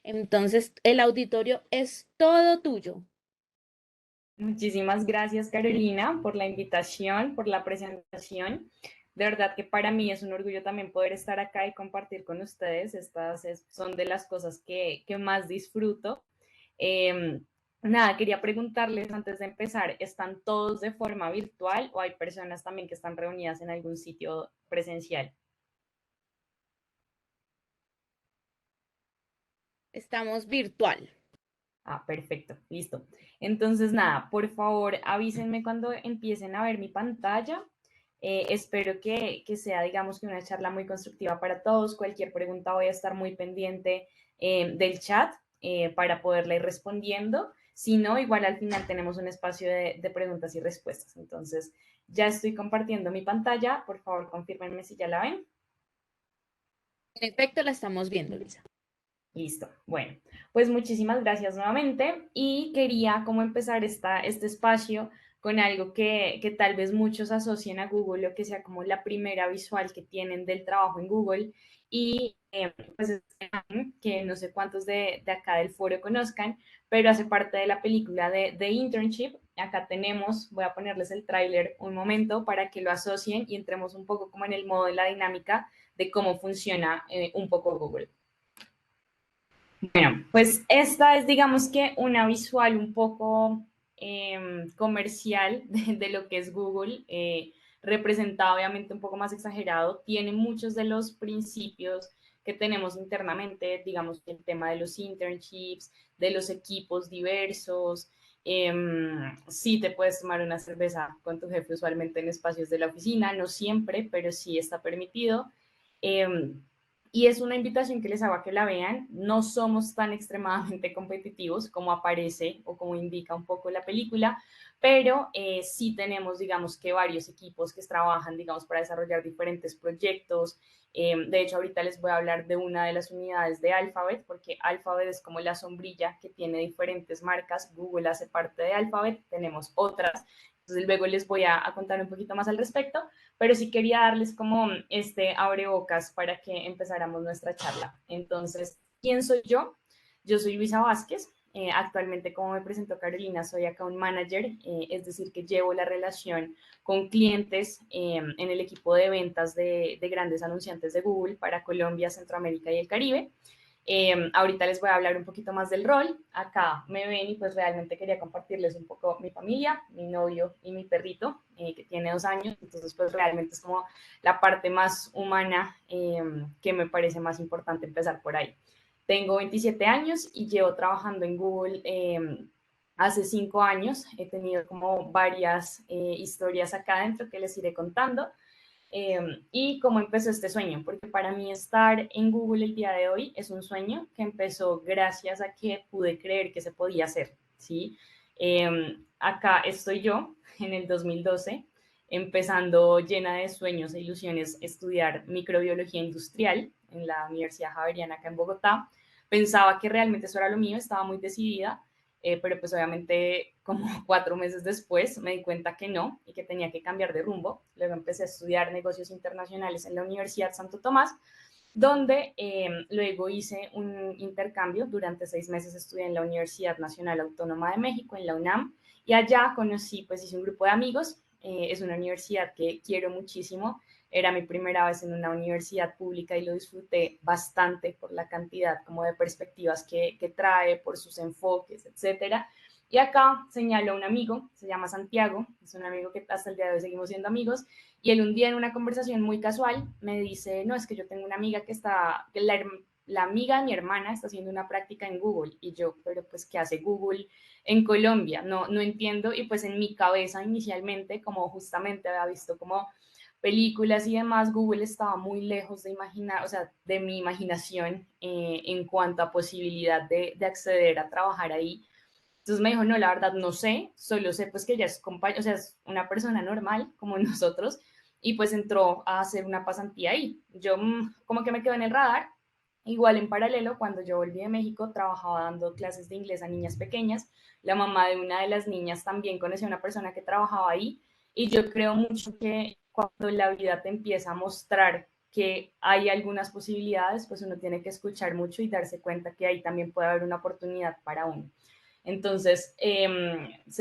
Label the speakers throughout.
Speaker 1: Entonces, el auditorio es todo tuyo.
Speaker 2: Muchísimas gracias, Carolina, por la invitación, por la presentación. De verdad que para mí es un orgullo también poder estar acá y compartir con ustedes. Son de las cosas que más disfruto. Eh, Nada, quería preguntarles antes de empezar, ¿están todos de forma virtual o hay personas también que están reunidas en algún sitio presencial?
Speaker 1: Estamos virtual.
Speaker 2: Ah, perfecto, listo. Entonces, nada, por favor, avísenme cuando empiecen a ver mi pantalla. Espero que sea, digamos, que una charla muy constructiva para todos. Cualquier pregunta voy a estar muy pendiente del chat para poderla ir respondiendo. Si no, igual al final tenemos un espacio de preguntas y respuestas. Entonces, ya estoy compartiendo mi pantalla. Por favor, confírmenme si ya la ven.
Speaker 1: En efecto, la estamos viendo, Lisa.
Speaker 2: Listo. Bueno, pues muchísimas gracias nuevamente y quería como empezar este espacio con algo que tal vez muchos asocien a Google o que sea como la primera visual que tienen del trabajo en Google y pues que no sé cuántos de acá del foro conozcan, pero hace parte de la película de Internship. Acá tenemos, voy a ponerles el tráiler un momento para que lo asocien y entremos un poco como en el modo de la dinámica de cómo funciona un poco Google. Bueno, pues esta es, digamos que, una visual un poco comercial de lo que es Google, representado obviamente un poco más exagerado, tiene muchos de los principios que tenemos internamente, digamos, el tema de los internships, de los equipos diversos. Sí te puedes tomar una cerveza con tu jefe usualmente en espacios de la oficina, no siempre, pero sí está permitido. Em, y es una invitación que les hago a que la vean. No somos tan extremadamente competitivos como aparece o como indica un poco la película, pero sí tenemos, digamos, que varios equipos que trabajan, digamos, para desarrollar diferentes proyectos. De hecho, ahorita les voy a hablar de una de las unidades de Alphabet, porque Alphabet es como la sombrilla que tiene diferentes marcas. Google hace parte de Alphabet, tenemos otras. Entonces, luego les voy a contar un poquito más al respecto, pero sí quería darles como este abrebocas para que empezáramos nuestra charla. Entonces, ¿quién soy yo? Yo soy Luisa Vázquez. Actualmente, como me presentó Carolina, soy account manager, es decir, que llevo la relación con clientes en el equipo de ventas de grandes anunciantes de Google para Colombia, Centroamérica y el Caribe. Ahorita les voy a hablar un poquito más del rol. Acá me ven y pues realmente quería compartirles un poco mi familia, mi novio y mi perrito, que tiene 2 años. Entonces pues realmente es como la parte más humana que me parece más importante empezar por ahí. Tengo 27 años y llevo trabajando en Google hace 5 años. He tenido como varias historias acá adentro que les iré contando. Y cómo empezó este sueño, porque para mí estar en Google el día de hoy es un sueño que empezó gracias a que pude creer que se podía hacer, ¿sí? Acá estoy yo en el 2012, empezando llena de sueños e ilusiones estudiar microbiología industrial en la Universidad Javeriana acá en Bogotá. Pensaba que realmente eso era lo mío, estaba muy decidida, pero pues obviamente como 4 meses después me di cuenta que no y que tenía que cambiar de rumbo. Luego empecé a estudiar negocios internacionales en la Universidad Santo Tomás, donde luego hice un intercambio. Durante 6 meses estudié en la Universidad Nacional Autónoma de México, en la UNAM, y allá conocí, pues hice un grupo de amigos. Es una universidad que quiero muchísimo. Era mi primera vez en una universidad pública y lo disfruté bastante por la cantidad como de perspectivas que trae, por sus enfoques, etcétera. Y acá señalo a un amigo, se llama Santiago, es un amigo que hasta el día de hoy seguimos siendo amigos, y él un día en una conversación muy casual me dice, no, es que yo tengo una amiga que la amiga de mi hermana está haciendo una práctica en Google, y yo, pero pues, ¿qué hace Google en Colombia? No, no entiendo, y pues en mi cabeza inicialmente, como justamente había visto como películas y demás, Google estaba muy lejos de imaginar, o sea, de mi imaginación en cuanto a posibilidad de acceder a trabajar ahí. Entonces me dijo, no, la verdad no sé, solo sé pues que ella es o sea, es una persona normal como nosotros y pues entró a hacer una pasantía ahí. Yo como que me quedo en el radar. Igual en paralelo, cuando yo volví de México, trabajaba dando clases de inglés a niñas pequeñas. La mamá de una de las niñas también conocía a una persona que trabajaba ahí y yo creo mucho que cuando la vida te empieza a mostrar que hay algunas posibilidades, pues uno tiene que escuchar mucho y darse cuenta que ahí también puede haber una oportunidad para uno. Entonces,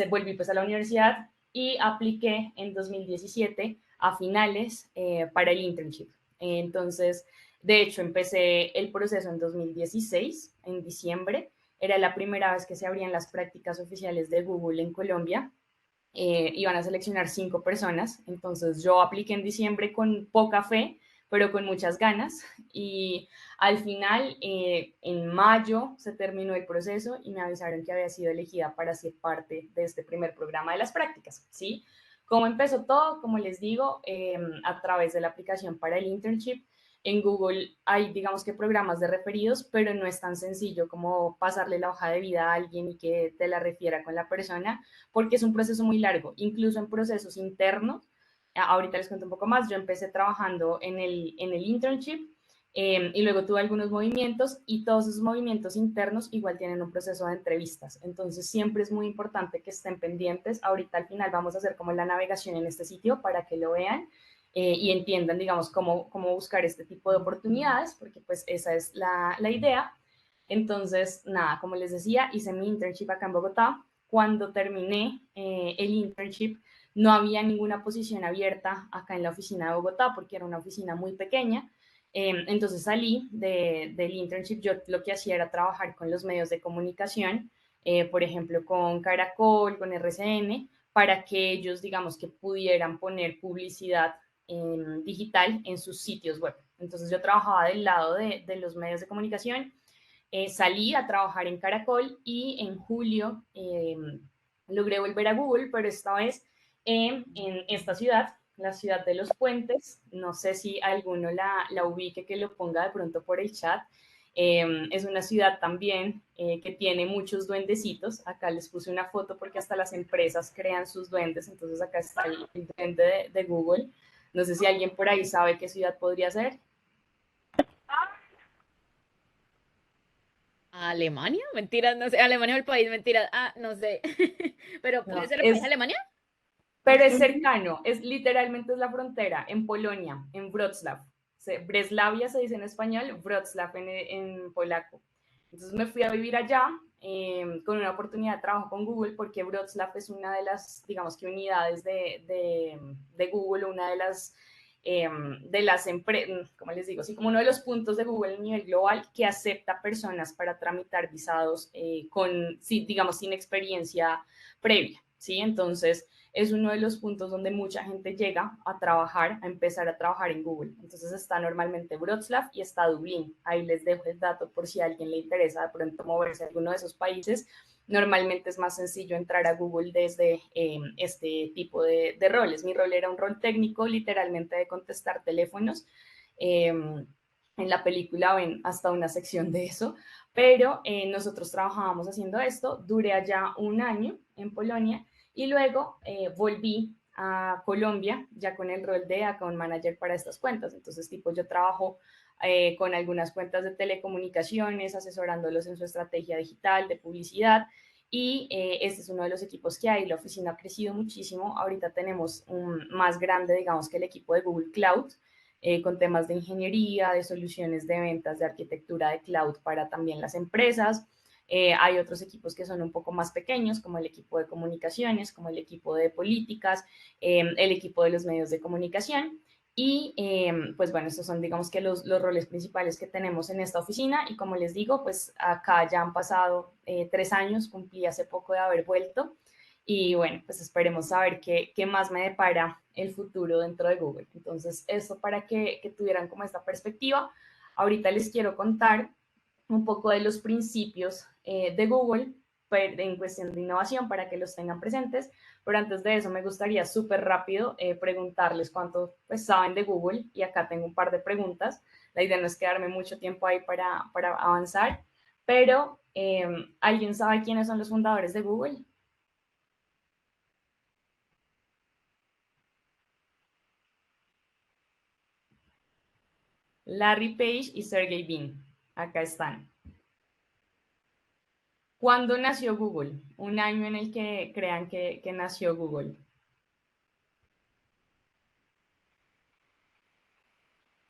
Speaker 2: volví pues a la universidad y apliqué en 2017 a finales para el internship. Entonces, de hecho, empecé el proceso en 2016, en diciembre. Era la primera vez que se abrían las prácticas oficiales de Google en Colombia. Iban a seleccionar 5 personas. Entonces yo apliqué en diciembre con poca fe, pero con muchas ganas. Y al final, en mayo, se terminó el proceso y me avisaron que había sido elegida para ser parte de este primer programa de las prácticas, ¿sí? ¿Cómo empezó todo? Como les digo, a través de la aplicación para el internship. En Google hay, digamos que programas de referidos, pero no es tan sencillo como pasarle la hoja de vida a alguien y que te la refiera con la persona, porque es un proceso muy largo, incluso en procesos internos. Ahorita les cuento un poco más. Yo empecé trabajando en el internship y luego tuve algunos movimientos y todos esos movimientos internos igual tienen un proceso de entrevistas. Entonces siempre es muy importante que estén pendientes. Ahorita al final vamos a hacer como la navegación en este sitio para que lo vean y entiendan, digamos, cómo buscar este tipo de oportunidades, porque pues esa es la idea. Entonces, nada, como les decía, hice mi internship acá en Bogotá. Cuando terminé el internship, no había ninguna posición abierta acá en la oficina de Bogotá porque era una oficina muy pequeña. Entonces salí del internship. Yo lo que hacía era trabajar con los medios de comunicación, por ejemplo, con Caracol, con RCN, para que ellos, digamos, que pudieran poner publicidad digital en sus sitios web. Entonces yo trabajaba del lado de los medios de comunicación. Salí a trabajar en Caracol y en julio logré volver a Google, pero esta vez en esta ciudad, la ciudad de Los Puentes. No sé si alguno la ubique, que lo ponga de pronto por el chat. Es una ciudad también que tiene muchos duendecitos. Acá les puse una foto porque hasta las empresas crean sus duendes. Entonces acá está el duende de Google. No sé si alguien por ahí sabe qué ciudad podría ser.
Speaker 1: ¿Alemania? Mentiras, no sé. Alemania es el país, mentiras. Ah, no sé. Pero ¿puede
Speaker 2: No,
Speaker 1: ser el país Alemania?
Speaker 2: pero es cercano, es literalmente es la frontera, en Polonia, en Wrocław. Breslavia se dice en español, Wrocław en polaco. Entonces me fui a vivir allá con una oportunidad de trabajo con Google, porque Wrocław es una de las, digamos que unidades de Google, una de las empresas, como les digo, así como uno de los puntos de Google a nivel global que acepta personas para tramitar visados sí, digamos, sin experiencia previa, ¿sí? Entonces, es uno de los puntos donde mucha gente llega a trabajar, a empezar a trabajar en Google. Entonces está normalmente Wrocław y está Dublín. Ahí les dejo el dato por si a alguien le interesa de pronto moverse a alguno de esos países. Normalmente es más sencillo entrar a Google desde este tipo de roles. Mi rol era un rol técnico, literalmente de contestar teléfonos. En la película ven hasta una sección de eso, pero nosotros trabajábamos haciendo esto. Duré allá un año en Polonia y luego volví a Colombia ya con el rol de account manager para estas cuentas. Entonces, tipo, yo trabajo con algunas cuentas de telecomunicaciones, asesorándolos en su estrategia digital, de publicidad. Y este es uno de los equipos que hay. La oficina ha crecido muchísimo. Ahorita tenemos un más grande, digamos, que el equipo de Google Cloud, con temas de ingeniería, de soluciones de ventas, de arquitectura de cloud para también las empresas. Hay otros equipos que son un poco más pequeños, como el equipo de comunicaciones, como el equipo de políticas, el equipo de los medios de comunicación. Y pues bueno, estos son, digamos, que los roles principales que tenemos en esta oficina. Y como les digo, pues acá ya han pasado 3 años, cumplí hace poco de haber vuelto. Y bueno, pues esperemos saber qué más me depara el futuro dentro de Google. Entonces, eso para que tuvieran como esta perspectiva. Ahorita les quiero contar un poco de los principios de Google en cuestión de innovación para que los tengan presentes. Pero antes de eso me gustaría súper rápido preguntarles cuánto pues, saben de Google, y acá tengo un par de preguntas. La idea no es quedarme mucho tiempo ahí para avanzar, pero ¿alguien sabe quiénes son los fundadores de Google? Larry Page y Sergey Brin. Acá están. ¿Cuándo nació Google? Un año en el que crean que nació Google.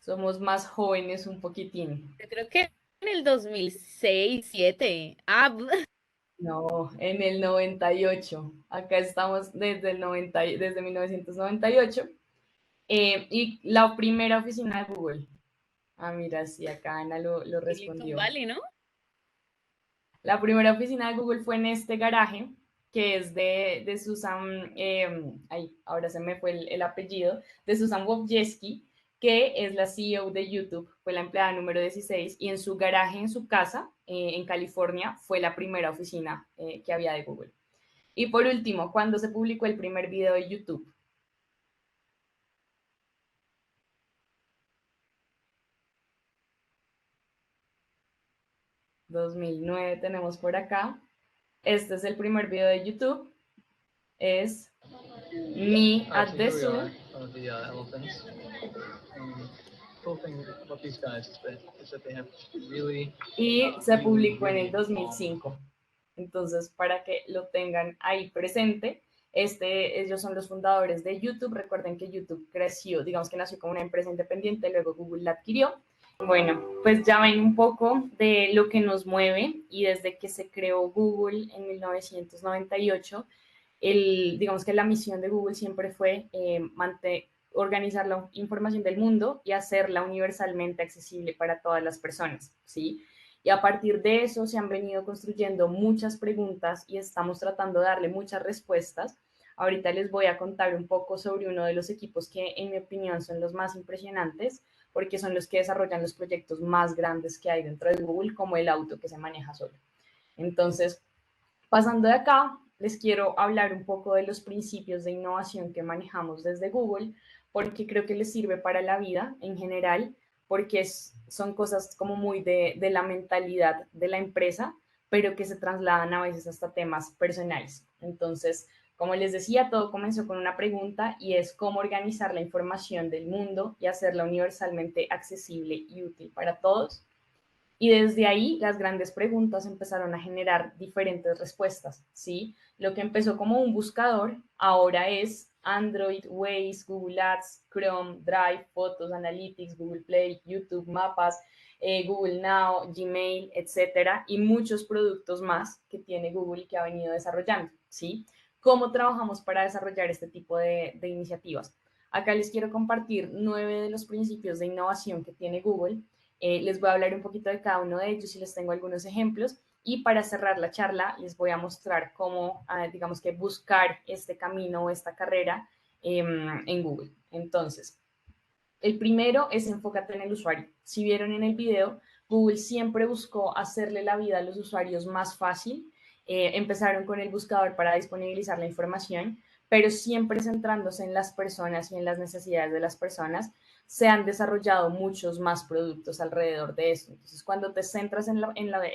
Speaker 2: Somos más jóvenes un poquitín.
Speaker 1: Yo creo que en el 2006, 2007. Ah,
Speaker 2: No, en el 98. Acá estamos desde el 90, desde 1998. Y la primera oficina de Google. Ah, mira, sí, acá Ana lo
Speaker 1: Silicon
Speaker 2: respondió.
Speaker 1: Valley, ¿no?
Speaker 2: La primera oficina de Google fue en este garaje, que es de Susan, ahora se me fue el apellido, de Susan Wojcicki, que es la CEO de YouTube, fue la empleada número 16, y en su garaje, en su casa, en California, fue la primera oficina que había de Google. Y por último, cuando se publicó el primer video de YouTube. 2009 tenemos por acá. Este es el primer video de YouTube. Es me at the zoo. Y se publicó en el 2005. Entonces, para que lo tengan ahí presente, ellos son los fundadores de YouTube. Recuerden que YouTube creció, digamos que nació como una empresa independiente, luego Google la adquirió. Bueno, pues ya ven un poco de lo que nos mueve y desde que se creó Google en 1998, digamos que la misión de Google siempre fue organizar la información del mundo y hacerla universalmente accesible para todas las personas, ¿sí? Y a partir de eso se han venido construyendo muchas preguntas y estamos tratando de darle muchas respuestas. Ahorita les voy a contar un poco sobre uno de los equipos que en mi opinión son los más impresionantes porque son los que desarrollan los proyectos más grandes que hay dentro de Google, como el auto que se maneja solo. Entonces, pasando de acá, les quiero hablar un poco de los principios de innovación que manejamos desde Google, porque creo que les sirve para la vida en general, porque son cosas como muy de la mentalidad de la empresa, pero que se trasladan a veces hasta temas personales. Entonces, como les decía, todo comenzó con una pregunta y es cómo organizar la información del mundo y hacerla universalmente accesible y útil para todos. Y desde ahí las grandes preguntas empezaron a generar diferentes respuestas, ¿sí? Lo que empezó como un buscador ahora es Android, Waze, Google Ads, Chrome, Drive, Fotos, Analytics, Google Play, YouTube, Mapas, Google Now, Gmail, etcétera, y muchos productos más que tiene Google y que ha venido desarrollando, ¿sí? ¿Cómo trabajamos para desarrollar este tipo de iniciativas? Acá les quiero compartir 9 de los principios de innovación que tiene Google. Les voy a hablar un poquito de cada uno de ellos y les tengo algunos ejemplos. Y para cerrar la charla, les voy a mostrar cómo, digamos que buscar este camino o esta carrera en Google. Entonces, el primero es enfócate en el usuario. Si vieron en el video, Google siempre buscó hacerle la vida a los usuarios más fácil. Empezaron con el buscador para disponibilizar la información, pero siempre centrándose en las personas y en las necesidades de las personas, se han desarrollado muchos más productos alrededor de esto. Entonces, cuando te centras en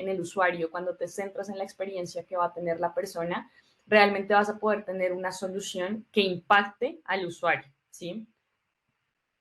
Speaker 2: el usuario, cuando te centras en la experiencia que va a tener la persona, realmente vas a poder tener una solución que impacte al usuario, ¿sí?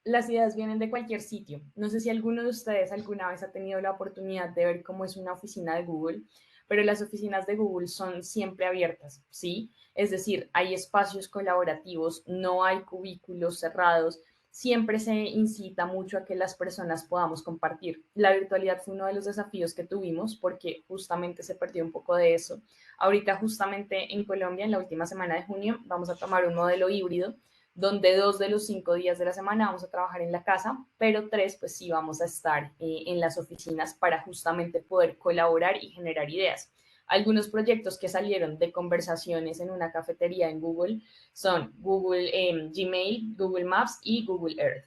Speaker 2: Las ideas vienen de cualquier sitio. No sé si alguno de ustedes alguna vez ha tenido la oportunidad de ver cómo es una oficina de Google, pero las oficinas de Google son siempre abiertas, ¿sí? Es decir, hay espacios colaborativos, no hay cubículos cerrados, siempre se incita mucho a que las personas podamos compartir. La virtualidad fue uno de los desafíos que tuvimos porque justamente se perdió un poco de eso. Ahorita justamente en Colombia, en la última semana de junio, vamos a tomar un modelo híbrido donde 2 de los 5 días de la semana vamos a trabajar en la casa, pero 3 pues sí vamos a estar en las oficinas para justamente poder colaborar y generar ideas. Algunos proyectos que salieron de conversaciones en una cafetería en Google son Google Gmail, Google Maps y Google Earth.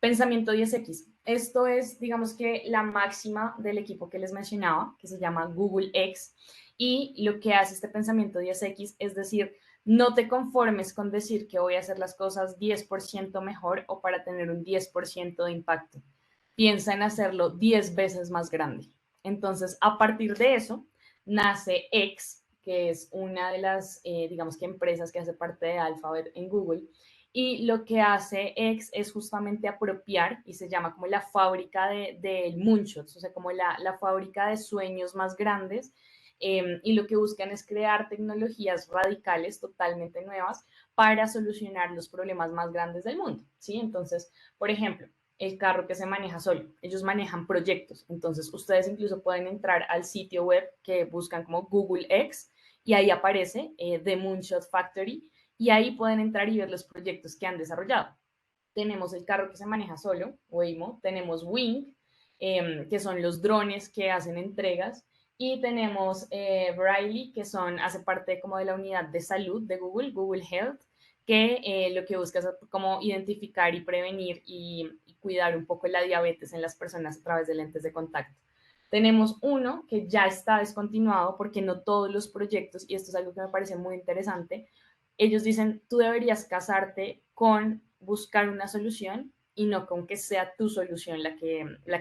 Speaker 2: Pensamiento 10X. Esto es, digamos que la máxima del equipo que les mencionaba, que se llama Google X, y lo que hace este pensamiento 10X es decir, no te conformes con decir que voy a hacer las cosas 10% mejor o para tener un 10% de impacto. Piensa en hacerlo 10 veces más grande. Entonces, a partir de eso, nace X, que es una de las, digamos que empresas que hace parte de Alphabet en Google, y lo que hace X es justamente apropiar y se llama como la fábrica de moonshots, o sea, como la fábrica de sueños más grandes. Y lo que buscan es crear tecnologías radicales totalmente nuevas para solucionar los problemas más grandes del mundo, ¿sí? Entonces, por ejemplo, el carro que se maneja solo. Ellos manejan proyectos. Entonces, ustedes incluso pueden entrar al sitio web que buscan como Google X y ahí aparece The Moonshot Factory y ahí pueden entrar y ver los proyectos que han desarrollado. Tenemos el carro que se maneja solo, Waymo, tenemos Wing, que son los drones que hacen entregas, y tenemos Briley, que hace parte como de la unidad de salud de Google, Google Health, que lo que busca es como identificar y prevenir y cuidar un poco la diabetes en las personas a través de lentes de contacto. Tenemos uno que ya está descontinuado porque no todos los proyectos, y esto es algo que me parece muy interesante, ellos dicen, tú deberías casarte con buscar una solución y no con que sea tu solución la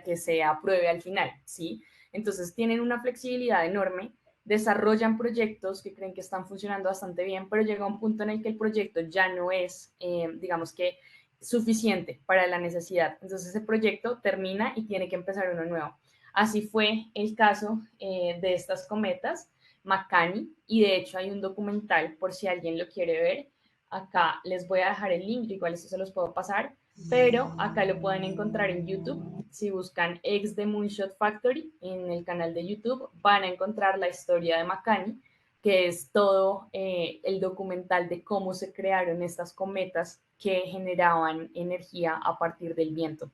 Speaker 2: que se apruebe al final, ¿sí? Entonces tienen una flexibilidad enorme, desarrollan proyectos que creen que están funcionando bastante bien, pero llega un punto en el que el proyecto ya no es, digamos que, suficiente para la necesidad. Entonces ese proyecto termina y tiene que empezar uno nuevo. Así fue el caso de estas cometas, Makani, y de hecho hay un documental por si alguien lo quiere ver. Acá les voy a dejar el link, igual esto se los puedo pasar, pero acá lo pueden encontrar en YouTube. Si buscan Ex The Moonshot Factory en el canal de YouTube, van a encontrar la historia de Makani, que es todo el documental de cómo se crearon estas cometas que generaban energía a partir del viento.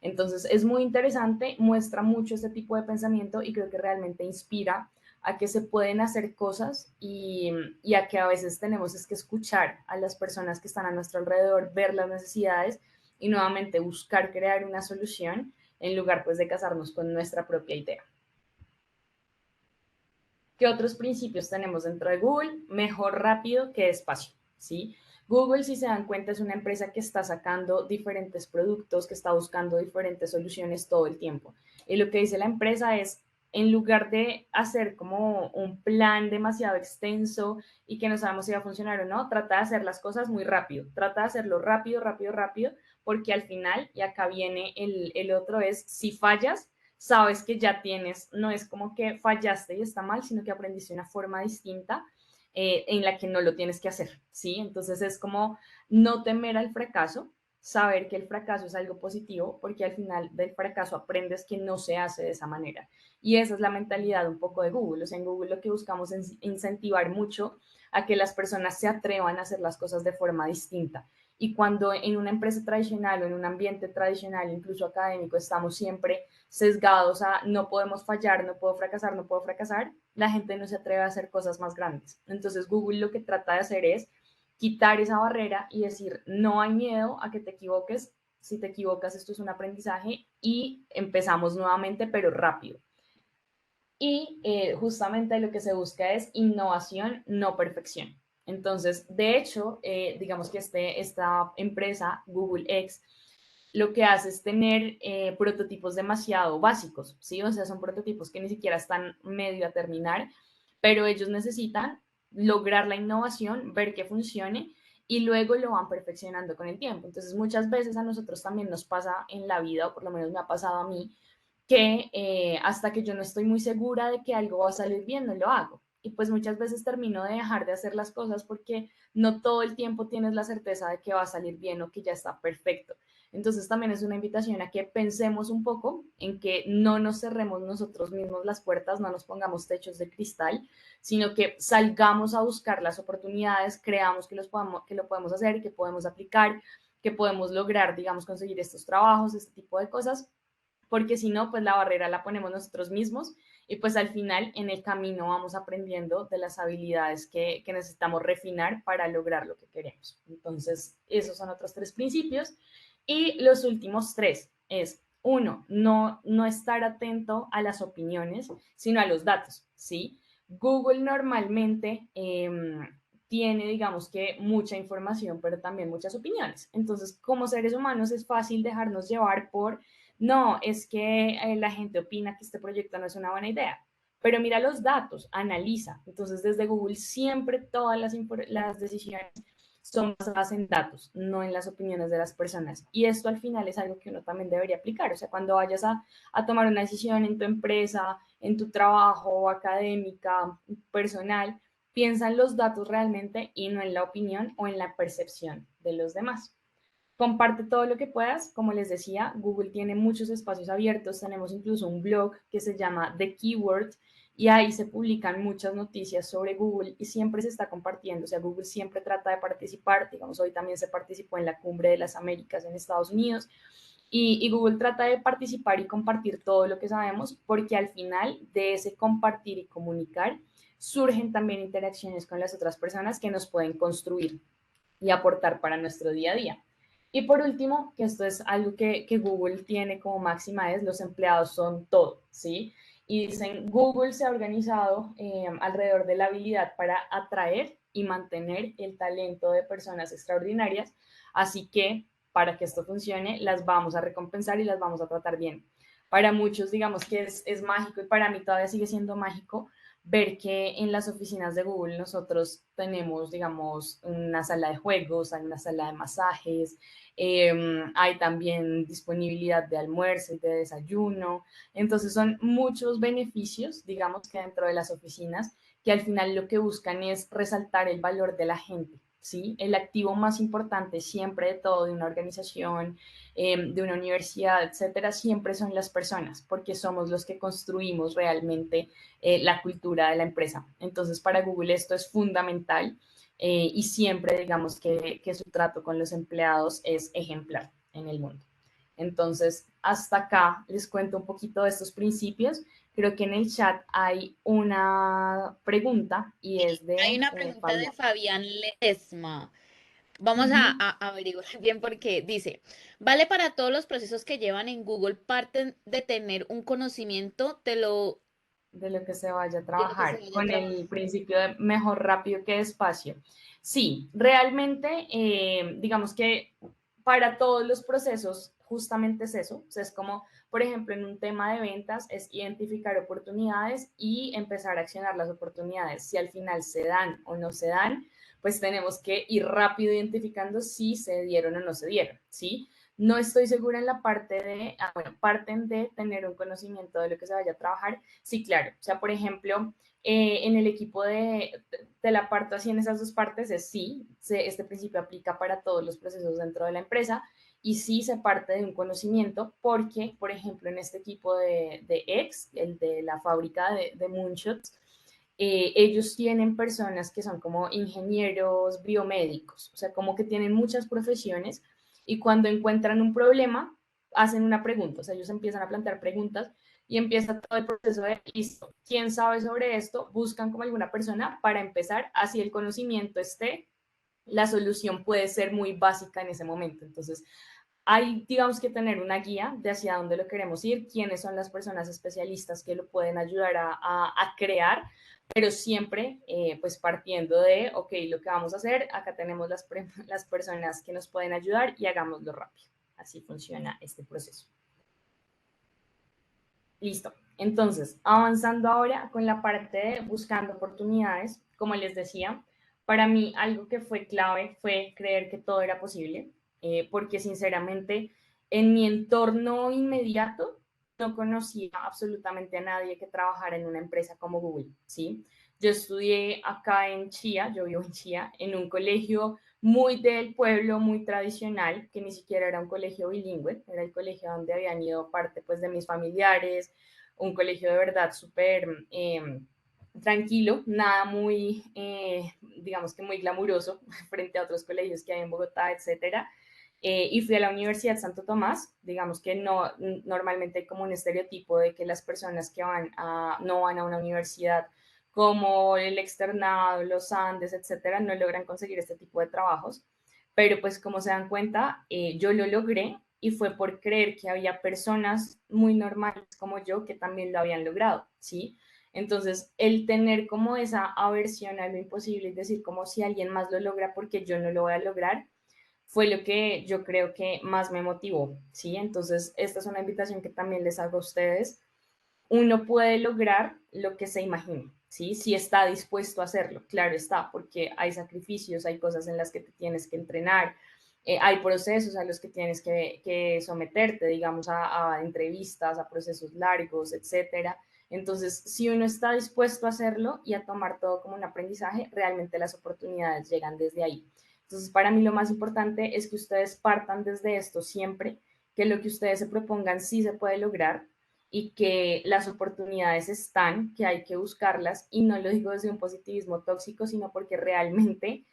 Speaker 2: Entonces es muy interesante, muestra mucho este tipo de pensamiento y creo que realmente inspira a que se pueden hacer cosas y a que a veces tenemos es que escuchar a las personas que están a nuestro alrededor, ver las necesidades y nuevamente buscar crear una solución en lugar pues de casarnos con nuestra propia idea. ¿Qué otros principios tenemos dentro de Google? Mejor rápido que despacio, ¿sí? Google, si se dan cuenta, es una empresa que está sacando diferentes productos, que está buscando diferentes soluciones todo el tiempo. Y lo que dice la empresa es, en lugar de hacer como un plan demasiado extenso y que no sabemos si va a funcionar o no, trata de hacer las cosas muy rápido, trata de hacerlo rápido, rápido, rápido, porque al final, y acá viene el otro, es si fallas, sabes que ya tienes, no es como que fallaste y está mal, sino que aprendiste una forma distinta en la que no lo tienes que hacer, ¿sí? Entonces es como no temer al fracaso, saber que el fracaso es algo positivo, porque al final del fracaso aprendes que no se hace de esa manera. Y esa es la mentalidad un poco de Google. O sea, en Google lo que buscamos es incentivar mucho a que las personas se atrevan a hacer las cosas de forma distinta. Y cuando en una empresa tradicional o en un ambiente tradicional, incluso académico, estamos siempre sesgados a no podemos fallar, no puedo fracasar, no puedo fracasar, la gente no se atreve a hacer cosas más grandes. Entonces Google lo que trata de hacer es quitar esa barrera y decir, no hay miedo a que te equivoques, si te equivocas esto es un aprendizaje y empezamos nuevamente, pero rápido. Y justamente lo que se busca es innovación, no perfección. Entonces, de hecho, digamos que esta empresa, Google X, lo que hace es tener prototipos demasiado básicos, ¿sí? O sea, son prototipos que ni siquiera están medio a terminar, pero ellos necesitan lograr la innovación, ver que funcione y luego lo van perfeccionando con el tiempo. Entonces, muchas veces a nosotros también nos pasa en la vida, o por lo menos me ha pasado a mí, que hasta que yo no estoy muy segura de que algo va a salir bien, no lo hago. Y pues muchas veces termino de dejar de hacer las cosas porque no todo el tiempo tienes la certeza de que va a salir bien o que ya está perfecto. Entonces también es una invitación a que pensemos un poco en que no nos cerremos nosotros mismos las puertas, no nos pongamos techos de cristal, sino que salgamos a buscar las oportunidades, creamos que lo podemos hacer, que podemos aplicar, que podemos lograr, digamos, conseguir estos trabajos, este tipo de cosas, porque si no, pues la barrera la ponemos nosotros mismos y pues al final en el camino vamos aprendiendo de las habilidades que necesitamos refinar para lograr lo que queremos. Entonces, esos son otros tres principios. Y los últimos tres es, uno, no estar atento a las opiniones, sino a los datos, ¿sí? Google normalmente tiene, digamos que, mucha información, pero también muchas opiniones. Entonces, como seres humanos es fácil dejarnos llevar por no, es que la gente opina que este proyecto no es una buena idea. Pero mira los datos, analiza. Entonces, desde Google siempre todas las decisiones son basadas en datos, no en las opiniones de las personas. Y esto al final es algo que uno también debería aplicar. O sea, cuando vayas a tomar una decisión en tu empresa, en tu trabajo, académica, personal, piensa en los datos realmente y no en la opinión o en la percepción de los demás. Comparte todo lo que puedas. Como les decía, Google tiene muchos espacios abiertos. Tenemos incluso un blog que se llama The Keyword y ahí se publican muchas noticias sobre Google y siempre se está compartiendo. O sea, Google siempre trata de participar. Digamos, hoy también se participó en la Cumbre de las Américas en Estados Unidos y Google trata de participar y compartir todo lo que sabemos porque al final de ese compartir y comunicar surgen también interacciones con las otras personas que nos pueden construir y aportar para nuestro día a día. Y por último, que esto es algo que Google tiene como máxima, es los empleados son todo, ¿sí? Y dicen, Google se ha organizado alrededor de la habilidad para atraer y mantener el talento de personas extraordinarias, así que para que esto funcione, las vamos a recompensar y las vamos a tratar bien. Para muchos, digamos que es mágico y para mí todavía sigue siendo mágico ver que en las oficinas de Google nosotros tenemos, digamos, una sala de juegos, hay una sala de masajes, hay también disponibilidad de almuerzo y de desayuno. Entonces son muchos beneficios, digamos, que dentro de las oficinas, que al final lo que buscan es resaltar el valor de la gente. ¿Sí? El activo más importante siempre de todo, de una organización, de una universidad, etcétera, siempre son las personas, porque somos los que construimos realmente la cultura de la empresa. Entonces, para Google esto es fundamental y siempre digamos que su trato con los empleados es ejemplar en el mundo. Entonces, hasta acá les cuento un poquito de estos principios. Creo que en el chat hay una pregunta y es
Speaker 1: Hay
Speaker 2: de
Speaker 1: una pregunta de
Speaker 2: Fabián.
Speaker 1: Fabián Ledesma. Vamos
Speaker 2: Uh -huh.
Speaker 1: a averiguar bien porque dice, ¿vale para todos los procesos que llevan en Google parten de tener un conocimiento
Speaker 2: De lo que se vaya a
Speaker 1: de lo que se
Speaker 2: trabajar,
Speaker 1: vaya a
Speaker 2: con
Speaker 1: trabajar?
Speaker 2: el principio de mejor rápido que despacio? Sí, realmente, digamos que para todos los procesos justamente es eso, o sea, es como, por ejemplo, en un tema de ventas, es identificar oportunidades y empezar a accionar las oportunidades. Si al final se dan o no se dan, pues tenemos que ir rápido identificando si se dieron o no se dieron, ¿sí? No estoy segura en la parte de, bueno, parten de tener un conocimiento de lo que se vaya a trabajar. Sí, claro. O sea, por ejemplo, en el equipo de la parte así en esas dos partes es sí, este principio aplica para todos los procesos dentro de la empresa y sí se parte de un conocimiento porque, por ejemplo, en este equipo de X, el de la fábrica de Moonshots, ellos tienen personas que son como ingenieros biomédicos, o sea, como que tienen muchas profesiones y cuando encuentran un problema, hacen una pregunta, o sea, ellos empiezan a plantear preguntas y empieza todo el proceso de, listo, ¿quién sabe sobre esto? Buscan como alguna persona para empezar, así el conocimiento esté, la solución puede ser muy básica en ese momento. Entonces, hay, digamos, que tener una guía de hacia dónde lo queremos ir, quiénes son las personas especialistas que lo pueden ayudar a crear, pero siempre pues partiendo de, ok, lo que vamos a hacer, acá tenemos las personas que nos pueden ayudar y hagámoslo rápido. Así funciona este proceso. Listo. Entonces, avanzando ahora con la parte de buscando oportunidades, como les decía, para mí algo que fue clave fue creer que todo era posible, porque sinceramente en mi entorno inmediato no conocía absolutamente a nadie que trabajara en una empresa como Google, ¿sí? Yo estudié acá en Chía, yo vivo en Chía, en un colegio muy del pueblo, muy tradicional, que ni siquiera era un colegio bilingüe, era el colegio donde habían ido parte pues de mis familiares, un colegio de verdad súper tranquilo, nada muy, digamos que muy glamuroso frente a otros colegios que hay en Bogotá, etcétera. Y fui a la Universidad Santo Tomás, digamos que no, normalmente hay como un estereotipo de que las personas que no van a una universidad como el externado, los Andes, etcétera, no logran conseguir este tipo de trabajos. Pero pues como se dan cuenta, yo lo logré y fue por creer que había personas muy normales como yo que también lo habían logrado, ¿sí? Entonces, el tener como esa aversión a lo imposible y decir como si alguien más lo logra porque yo no lo voy a lograr, fue lo que yo creo que más me motivó, ¿sí? Entonces, esta es una invitación que también les hago a ustedes. Uno puede lograr lo que se imagine, ¿sí? Si está dispuesto a hacerlo, claro está, porque hay sacrificios, hay cosas en las que te tienes que entrenar, hay procesos a los que tienes que someterte, digamos, a entrevistas, a procesos largos, etcétera. Entonces, si uno está dispuesto a hacerlo y a tomar todo como un aprendizaje, realmente las oportunidades llegan desde ahí. Entonces, para mí lo más importante es que ustedes partan desde esto siempre, que lo que ustedes se propongan sí se puede lograr y que las oportunidades están, que hay que buscarlas, y no lo digo desde un positivismo tóxico, sino porque realmente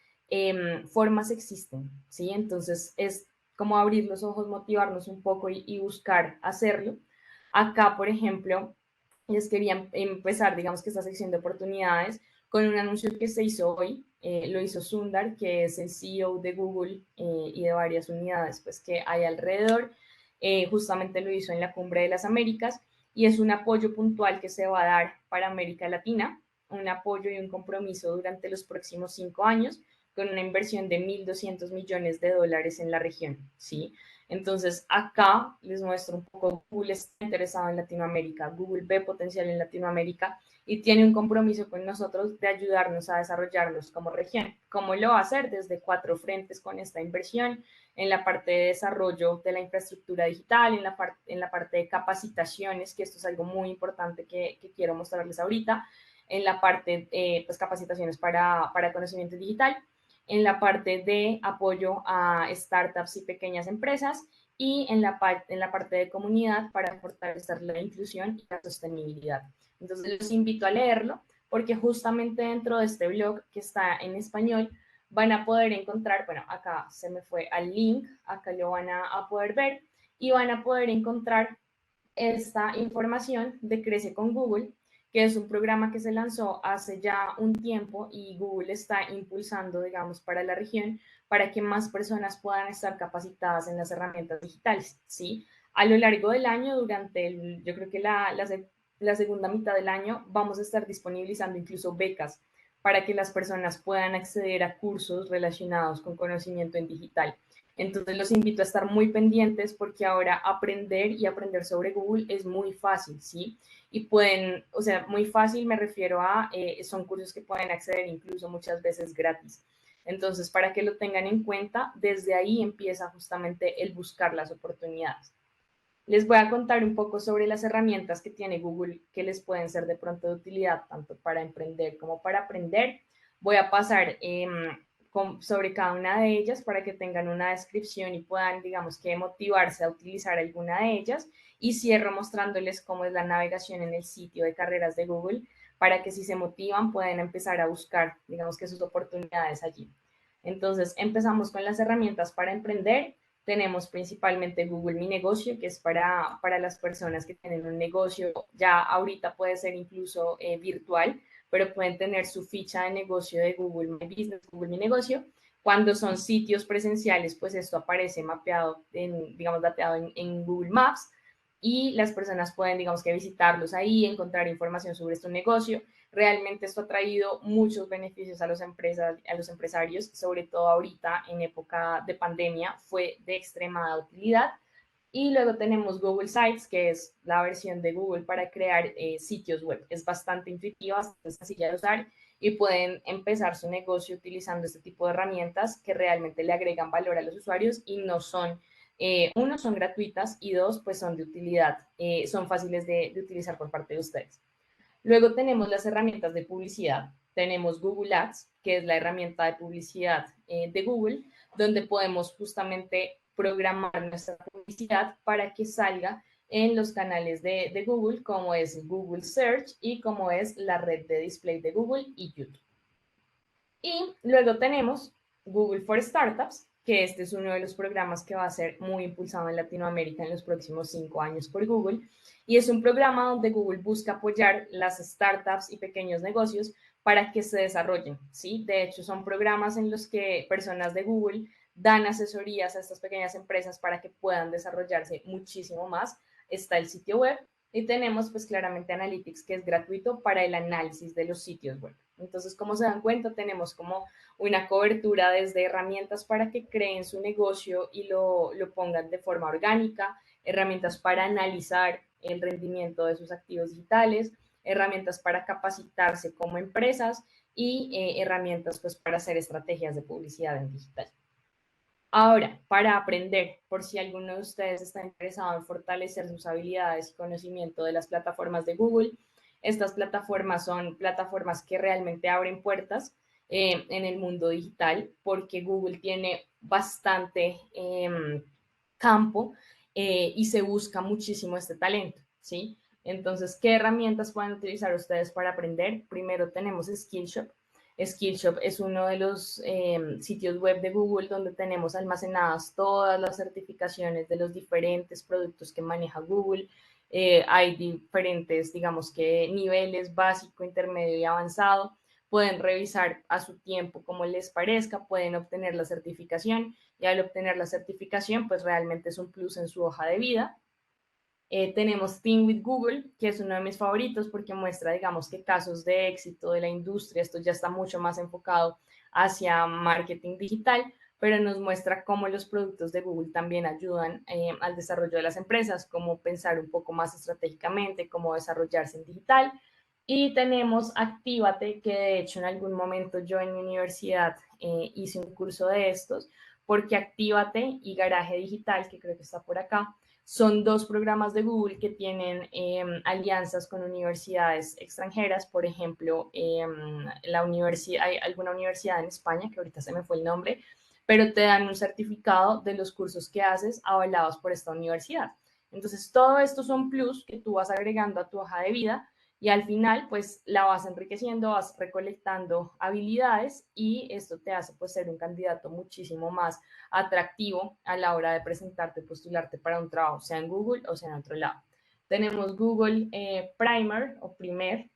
Speaker 2: formas existen, ¿sí? Entonces es como abrir los ojos, motivarnos un poco y buscar hacerlo. Acá, por ejemplo, les quería empezar, digamos que esta sección de oportunidades, con un anuncio que se hizo hoy, lo hizo Sundar, que es el CEO de Google y de varias unidades pues, que hay alrededor. Justamente lo hizo en la Cumbre de las Américas y es un apoyo puntual que se va a dar para América Latina, un apoyo y un compromiso durante los próximos 5 años con una inversión de 1.200 millones de dólares en la región, ¿sí? Entonces, acá les muestro un poco, Google está interesado en Latinoamérica, Google ve potencial en Latinoamérica y tiene un compromiso con nosotros de ayudarnos a desarrollarlos como región. ¿Cómo lo va a hacer? Desde 4 frentes con esta inversión, en la parte de desarrollo de la infraestructura digital, en la parte de capacitaciones, que esto es algo muy importante que quiero mostrarles ahorita, en la parte de pues, capacitaciones para conocimiento digital, en la parte de apoyo a startups y pequeñas empresas y en la parte de comunidad para fortalecer la inclusión y la sostenibilidad. Entonces los invito a leerlo porque justamente dentro de este blog que está en español van a poder encontrar, bueno, acá se me fue al link, acá lo van a poder ver y van a poder encontrar esta información de Crece con Google, que es un programa que se lanzó hace ya un tiempo y Google está impulsando, digamos, para la región, para que más personas puedan estar capacitadas en las herramientas digitales, ¿sí? A lo largo del año, durante yo creo que la segunda mitad del año, vamos a estar disponibilizando incluso becas para que las personas puedan acceder a cursos relacionados con conocimiento en digital. Entonces los invito a estar muy pendientes porque ahora aprender y aprender sobre Google es muy fácil, ¿sí? Y pueden, o sea, muy fácil me refiero a, son cursos que pueden acceder incluso muchas veces gratis. Entonces, para que lo tengan en cuenta, desde ahí empieza justamente el buscar las oportunidades. Les voy a contar un poco sobre las herramientas que tiene Google que les pueden ser de pronto de utilidad tanto para emprender como para aprender. Voy a pasar sobre cada una de ellas para que tengan una descripción y puedan, digamos que, motivarse a utilizar alguna de ellas. Y cierro mostrándoles cómo es la navegación en el sitio de carreras de Google para que si se motivan puedan empezar a buscar, digamos que, sus oportunidades allí. Entonces, empezamos con las herramientas para emprender. Tenemos principalmente Google Mi Negocio, que es para las personas que tienen un negocio, ya ahorita puede ser incluso virtual, pero pueden tener su ficha de negocio de Google My Business, Google Mi Negocio. Cuando son sitios presenciales, pues esto aparece mapeado, digamos, dateado en Google Maps y las personas pueden, digamos que visitarlos ahí, encontrar información sobre este negocio. Realmente esto ha traído muchos beneficios a los empresarios, sobre todo ahorita en época de pandemia, fue de extremada utilidad. Y luego tenemos Google Sites, que es la versión de Google para crear sitios web. Es bastante intuitiva, bastante sencilla de usar y pueden empezar su negocio utilizando este tipo de herramientas que realmente le agregan valor a los usuarios y no son, uno, son gratuitas y dos, pues son de utilidad, son fáciles de utilizar por parte de ustedes. Luego tenemos las herramientas de publicidad. Tenemos Google Ads, que es la herramienta de publicidad de Google, donde podemos justamente programar nuestra publicidad para que salga en los canales de Google, como es Google Search y como es la red de display de Google y YouTube. Y luego tenemos Google for Startups, que este es uno de los programas que va a ser muy impulsado en Latinoamérica en los próximos 5 años por Google. Y es un programa donde Google busca apoyar las startups y pequeños negocios para que se desarrollen, ¿sí? De hecho, son programas en los que personas de Google dan asesorías a estas pequeñas empresas para que puedan desarrollarse muchísimo más. Está el sitio web y tenemos pues claramente Analytics, que es gratuito para el análisis de los sitios web. Entonces, como se dan cuenta, tenemos como una cobertura desde herramientas para que creen su negocio y lo pongan de forma orgánica, herramientas para analizar el rendimiento de sus activos digitales, herramientas para capacitarse como empresas y herramientas pues para hacer estrategias de publicidad en digital. Ahora, para aprender, por si alguno de ustedes está interesado en fortalecer sus habilidades y conocimiento de las plataformas de Google, estas plataformas son plataformas que realmente abren puertas. en el mundo digital, porque Google tiene bastante campo y se busca muchísimo este talento, ¿sí? Entonces, ¿qué herramientas pueden utilizar ustedes para aprender? Primero tenemos Skillshop. Skillshop es uno de los sitios web de Google donde tenemos almacenadas todas las certificaciones de los diferentes productos que maneja Google. Hay diferentes, digamos que niveles básico, intermedio y avanzado. Pueden revisar a su tiempo como les parezca, pueden obtener la certificación y al obtener la certificación, pues realmente es un plus en su hoja de vida. Tenemos Team with Google, que es uno de mis favoritos porque muestra, digamos, que casos de éxito de la industria. Esto ya está mucho más enfocado hacia marketing digital, pero nos muestra cómo los productos de Google también ayudan al desarrollo de las empresas, cómo pensar un poco más estratégicamente, cómo desarrollarse en digital. Y tenemos Actívate, que de hecho en algún momento yo en mi universidad hice un curso de estos, porque Actívate y Garaje Digital, que creo que está por acá, son dos programas de Google que tienen alianzas con universidades extranjeras. Por ejemplo, hay alguna universidad en España, que ahorita se me fue el nombre, pero te dan un certificado de los cursos que haces avalados por esta universidad. Entonces, todo esto son plus que tú vas agregando a tu hoja de vida y al final, pues la vas enriqueciendo, vas recolectando habilidades y esto te hace pues ser un candidato muchísimo más atractivo a la hora de presentarte, postularte para un trabajo, sea en Google o sea en otro lado. Tenemos Google Primer o Primer,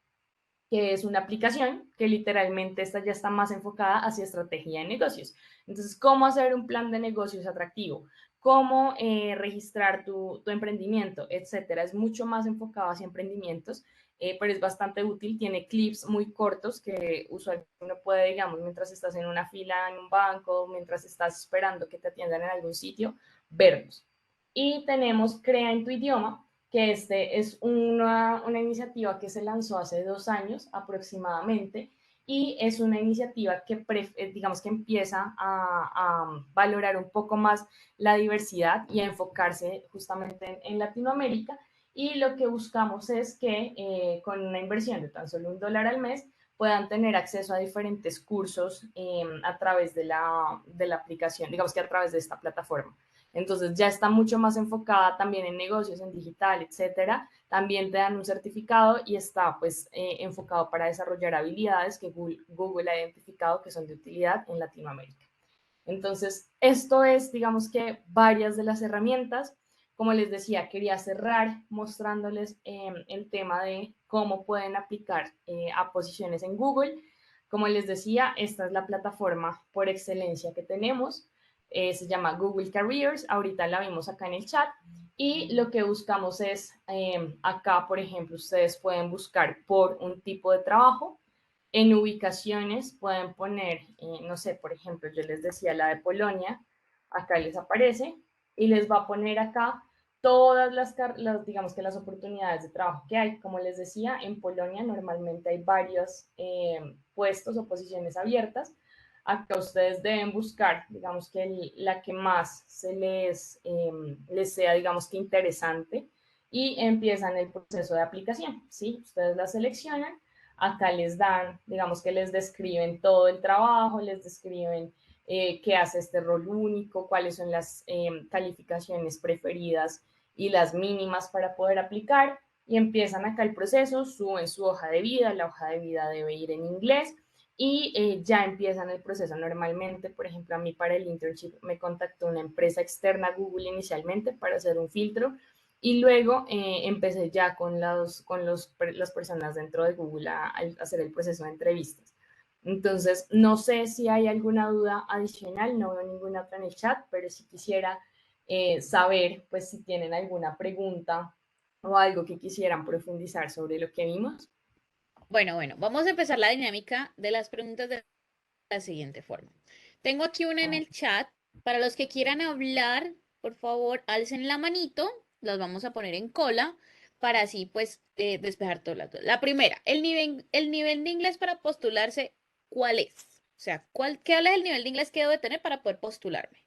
Speaker 2: que es una aplicación que literalmente esta ya está más enfocada hacia estrategia de negocios. Entonces, ¿cómo hacer un plan de negocios atractivo? ¿Cómo registrar tu emprendimiento? Etcétera. Es mucho más enfocado hacia emprendimientos, pero es bastante útil. Tiene clips muy cortos que usualmente uno puede, digamos, mientras estás en una fila en un banco, mientras estás esperando que te atiendan en algún sitio, verlos. Y tenemos Crea en tu idioma, que este es una iniciativa que se lanzó hace 2 años aproximadamente y es una iniciativa que, digamos, que empieza a valorar un poco más la diversidad y a enfocarse justamente en Latinoamérica. Y lo que buscamos es que con una inversión de tan solo $1 al mes puedan tener acceso a diferentes cursos a través de la aplicación, digamos que a través de esta plataforma. Entonces ya está mucho más enfocada también en negocios, en digital, etcétera. También te dan un certificado y está pues enfocado para desarrollar habilidades que Google ha identificado que son de utilidad en Latinoamérica. Entonces, esto es, digamos que varias de las herramientas. Como les decía, quería cerrar mostrándoles el tema de cómo pueden aplicar a posiciones en Google. Como les decía, esta es la plataforma por excelencia que tenemos. Se llama Google Careers. Ahorita la vimos acá en el chat. Y lo que buscamos es, acá, por ejemplo, ustedes pueden buscar por un tipo de trabajo. En ubicaciones pueden poner, no sé, por ejemplo, yo les decía la de Polonia, acá les aparece y les va a poner acá todas digamos que las oportunidades de trabajo que hay. Como les decía, en Polonia normalmente hay varios puestos o posiciones abiertas. Acá ustedes deben buscar, digamos que la que más les sea, digamos que interesante y empiezan el proceso de aplicación, ¿sí? Ustedes la seleccionan. Acá les dan, digamos que les describen todo el trabajo, les describen qué hace este rol único, cuáles son las calificaciones preferidas y las mínimas para poder aplicar y empiezan acá el proceso, suben su hoja de vida, la hoja de vida debe ir en inglés y ya empiezan el proceso. Normalmente, por ejemplo, a mí para el internship me contactó una empresa externa a Google inicialmente para hacer un filtro y luego empecé ya las personas dentro de Google a hacer el proceso de entrevistas. Entonces, no sé si hay alguna duda adicional, no veo ninguna otra en el chat, pero si quisiera saber, pues si tienen alguna pregunta o algo que quisieran profundizar sobre lo que vimos.
Speaker 1: Bueno, vamos a empezar la dinámica de las preguntas de la siguiente forma. Tengo aquí una en el chat. Para los que quieran hablar, por favor, alcen la manito. Las vamos a poner en cola para así, pues, despejar todas las dudas. La primera, el nivel de inglés para postularse, ¿cuál es? O sea, ¿qué habla del nivel de inglés que debo de tener para poder postularme?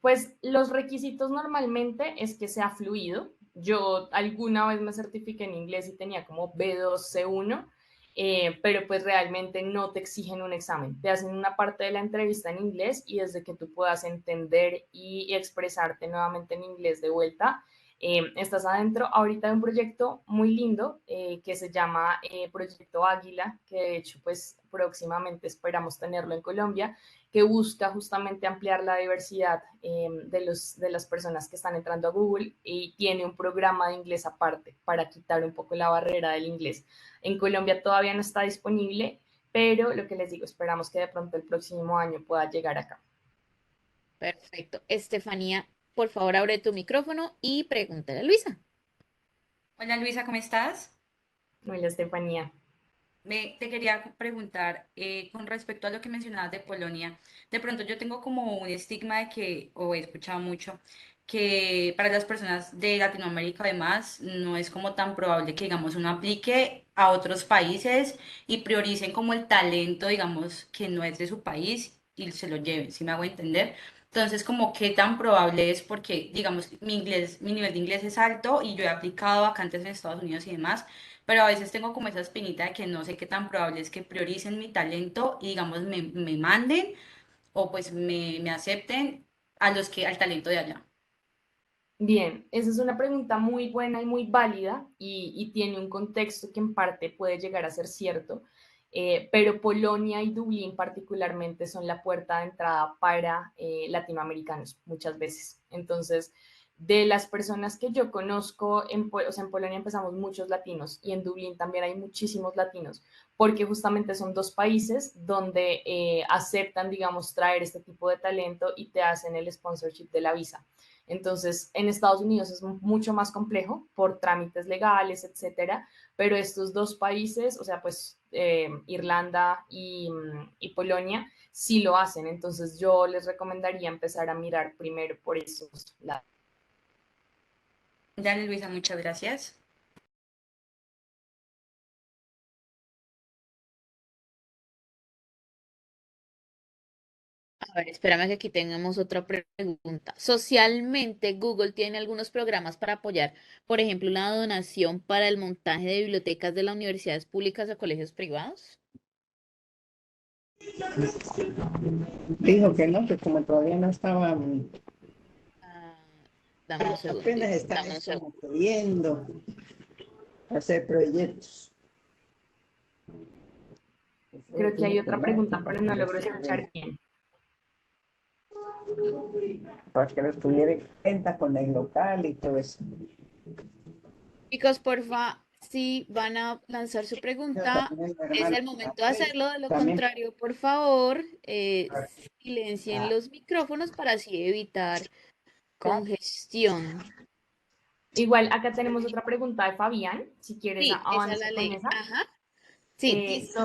Speaker 2: Pues los requisitos normalmente es que sea fluido. Yo alguna vez me certifiqué en inglés y tenía como B2, C1. pero pues realmente no te exigen un examen. Te hacen una parte de la entrevista en inglés y desde que tú puedas entender y expresarte nuevamente en inglés de vuelta, estás adentro. Ahorita hay un proyecto muy lindo que se llama Proyecto Águila, que de hecho pues próximamente esperamos tenerlo en Colombia, que busca justamente ampliar la diversidad de las personas que están entrando a Google y tiene un programa de inglés aparte para quitar un poco la barrera del inglés. En Colombia todavía no está disponible, pero lo que les digo, esperamos que de pronto el próximo año pueda llegar acá.
Speaker 1: Perfecto. Estefanía, por favor, abre tu micrófono y pregúntale a Luisa.
Speaker 3: Hola Luisa, ¿cómo estás?
Speaker 2: Hola, Estefanía.
Speaker 3: Te quería preguntar con respecto a lo que mencionabas de Polonia. De pronto yo tengo como un estigma de que, o he escuchado mucho, que para las personas de Latinoamérica además no es como tan probable que, digamos, uno aplique a otros países y prioricen como el talento, digamos, que no es de su país y se lo lleven, si me hago entender. Entonces, como qué tan probable es, porque, digamos, mi nivel de inglés es alto y yo he aplicado vacantes en Estados Unidos y demás, pero a veces tengo como esa espinita de que no sé qué tan probable es que prioricen mi talento y digamos me manden o pues me acepten a los que al talento de allá.
Speaker 2: Bien, esa es una pregunta muy buena y muy válida y tiene un contexto que en parte puede llegar a ser cierto, pero Polonia y Dublín particularmente son la puerta de entrada para latinoamericanos muchas veces. Entonces, de las personas que yo conozco, o sea, en Polonia empezamos muchos latinos y en Dublín también hay muchísimos latinos, porque justamente son dos países donde aceptan, digamos, traer este tipo de talento y te hacen el sponsorship de la visa. Entonces, en Estados Unidos es mucho más complejo por trámites legales, etcétera, pero estos dos países, o sea, pues Irlanda y Polonia, sí lo hacen. Entonces, yo les recomendaría empezar a mirar primero por esos lados.
Speaker 3: Dale Luisa, muchas gracias.
Speaker 1: A ver, espérame que aquí tengamos otra pregunta. Socialmente, Google tiene algunos programas para apoyar, por ejemplo, la donación para el montaje de bibliotecas de las universidades públicas o colegios privados.
Speaker 4: Dijo que no, que como todavía no estaba,
Speaker 1: Ah, dame un
Speaker 4: apenas
Speaker 1: segundito.
Speaker 4: están es como queriendo hacer proyectos.
Speaker 2: Creo que hay
Speaker 4: Tiene que
Speaker 2: otra
Speaker 4: ver,
Speaker 2: pregunta, pero no logro escuchar bien.
Speaker 4: para que los tuviera en cuenta con el local y todo eso.
Speaker 1: Chicos, porfa, si van a lanzar su pregunta,
Speaker 4: También mi
Speaker 1: es
Speaker 4: hermana,
Speaker 1: el momento de hacerlo. De lo
Speaker 4: también,
Speaker 1: contrario, por favor, silencien los micrófonos para así evitar congestión.
Speaker 2: Igual, acá tenemos otra pregunta de Fabián, si quieres
Speaker 1: Sí, esa
Speaker 2: avanzo
Speaker 1: la
Speaker 2: con
Speaker 1: ley.
Speaker 2: esa.
Speaker 1: Ajá. Sí, dice.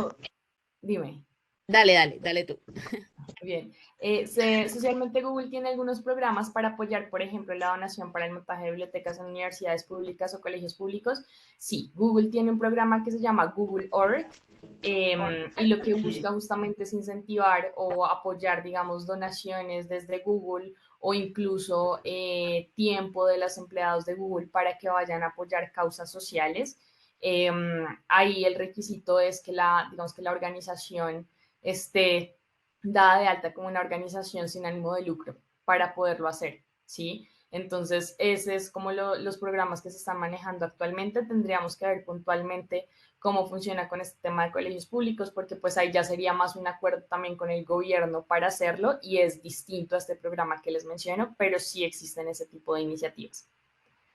Speaker 2: Dime.
Speaker 1: Dale tú.
Speaker 2: Bien. Socialmente Google tiene algunos programas para apoyar, por ejemplo, la donación para el montaje de bibliotecas en universidades públicas o colegios públicos. Sí, Google tiene un programa que se llama Google Org y lo que busca justamente es incentivar o apoyar, digamos, donaciones desde Google o incluso tiempo de los empleados de Google para que vayan a apoyar causas sociales. Ahí el requisito es que digamos, que la organización esté dada de alta como una organización sin ánimo de lucro para poderlo hacer, ¿sí? Entonces, ese es como los programas que se están manejando actualmente. Tendríamos que ver puntualmente cómo funciona con este tema de colegios públicos, porque pues ahí ya sería más un acuerdo también con el gobierno para hacerlo y es distinto a este programa que les menciono, pero sí existen ese tipo de iniciativas.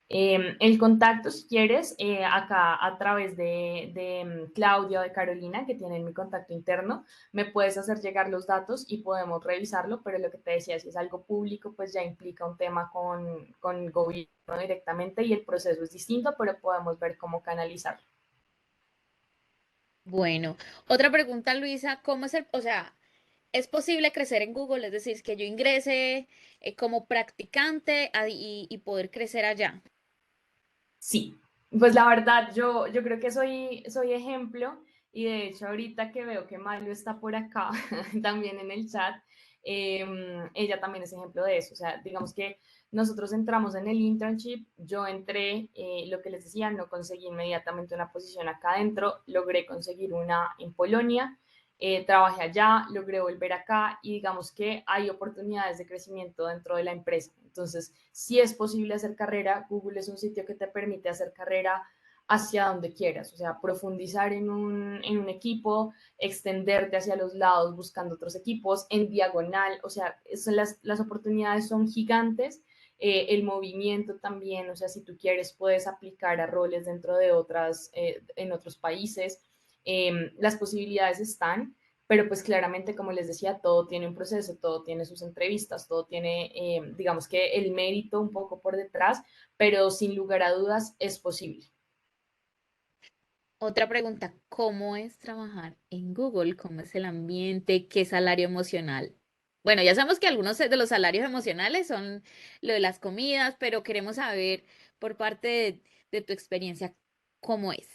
Speaker 2: El contacto, si quieres, acá a través de Claudia o de Carolina, que tienen mi contacto interno, me puedes hacer llegar los datos y podemos revisarlo, pero lo que te decía, si es algo público, pues ya implica un tema con el gobierno directamente y el proceso es distinto, pero podemos ver cómo canalizarlo.
Speaker 1: Bueno, otra pregunta, Luisa, ¿cómo es o sea, es posible crecer en Google? Es decir, que yo ingrese como practicante y poder crecer allá.
Speaker 2: Sí, pues la verdad, yo creo que soy ejemplo y de hecho ahorita que veo que Mario está por acá, también en el chat, ella también es ejemplo de eso. O sea, digamos que nosotros entramos en el internship, yo entré, lo que les decía, no conseguí inmediatamente una posición acá adentro, logré conseguir una en Polonia, trabajé allá, logré volver acá y digamos que hay oportunidades de crecimiento dentro de la empresa. Entonces, sí es posible hacer carrera. Google es un sitio que te permite hacer carrera hacia donde quieras, o sea, profundizar en un equipo, extenderte hacia los lados buscando otros equipos, en diagonal, o sea, las oportunidades son gigantes. El movimiento también, o sea, si tú quieres, puedes aplicar a roles dentro de otras, en otros países. Las posibilidades están, pero pues claramente, como les decía, todo tiene un proceso, todo tiene sus entrevistas, todo tiene, digamos que el mérito un poco por detrás, pero sin lugar a dudas es posible.
Speaker 1: Otra pregunta, ¿cómo es trabajar en Google? ¿Cómo es el ambiente? ¿Qué salario emocional? Bueno, ya sabemos que algunos de los salarios emocionales son lo de las comidas, pero queremos saber por parte de tu experiencia, ¿cómo es?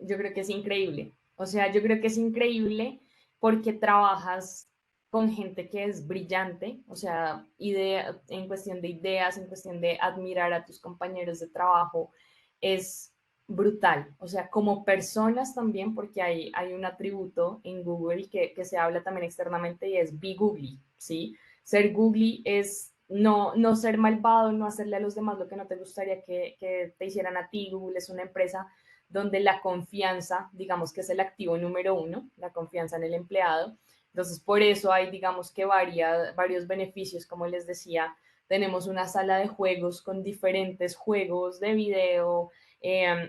Speaker 2: Yo creo que es increíble. O sea, yo creo que es increíble porque trabajas con gente que es brillante, o sea, en cuestión de ideas, en cuestión de admirar a tus compañeros de trabajo, es brutal. O sea, como personas también, porque hay un atributo en Google que se habla también externamente y es be googly, ¿sí? Ser googly es no ser malvado, no hacerle a los demás lo que no te gustaría que te hicieran a ti. Google es una empresa donde la confianza, digamos que es el activo número uno, la confianza en el empleado. Entonces, por eso hay, digamos que varios beneficios, como les decía, tenemos una sala de juegos con diferentes juegos de video,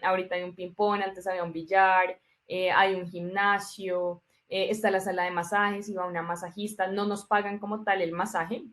Speaker 2: ahorita hay un ping-pong, antes había un billar, hay un gimnasio, está la sala de masajes y va una masajista, no nos pagan como tal el masaje,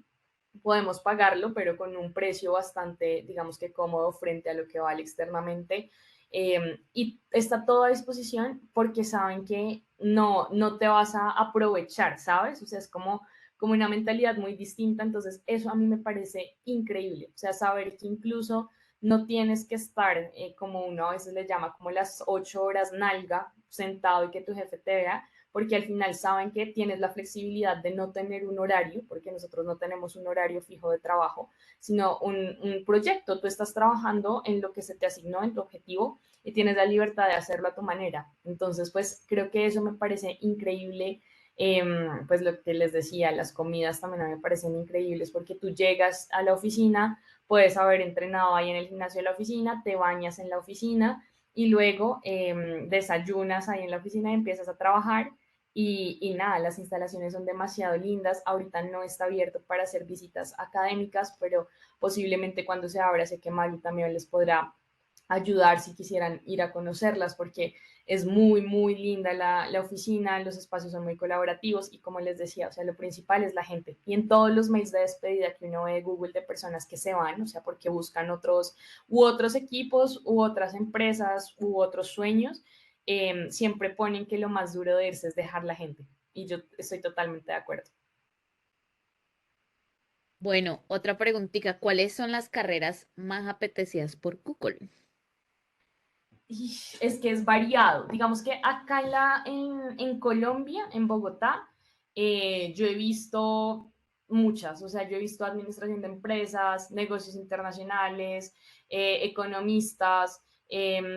Speaker 2: podemos pagarlo, pero con un precio bastante, digamos que cómodo frente a lo que vale externamente. Y está todo a disposición porque saben que no te vas a aprovechar, ¿sabes? O sea, es como una mentalidad muy distinta. Entonces, eso a mí me parece increíble. O sea, saber que incluso no tienes que estar, como uno a veces le llama, como las 8 horas nalga, sentado y que tu jefe te vea, porque al final saben que tienes la flexibilidad de no tener un horario, porque nosotros no tenemos un horario fijo de trabajo, sino un proyecto. Tú estás trabajando en lo que se te asignó, en tu objetivo, y tienes la libertad de hacerlo a tu manera. Entonces, pues creo que eso me parece increíble. Pues lo que les decía, las comidas también a mí me parecen increíbles porque tú llegas a la oficina, puedes haber entrenado ahí en el gimnasio de la oficina, te bañas en la oficina y luego desayunas ahí en la oficina y empiezas a trabajar y nada, las instalaciones son demasiado lindas. Ahorita no está abierto para hacer visitas académicas, pero posiblemente cuando se abra, sé que Malu también les podrá ayudar si quisieran ir a conocerlas, porque es muy, muy linda la oficina, los espacios son muy colaborativos y como les decía, o sea, lo principal es la gente. Y en todos los mails de despedida que uno ve de Google de personas que se van, o sea, porque buscan otros equipos, u otras empresas, u otros sueños, siempre ponen que lo más duro de irse es dejar la gente. Y yo estoy totalmente de acuerdo.
Speaker 1: Bueno, otra preguntita, ¿cuáles son las carreras más apetecidas por Google?
Speaker 2: Es que es variado. Digamos que acá en Colombia, en Bogotá, yo he visto muchas, o sea, yo he visto administración de empresas, negocios internacionales, economistas,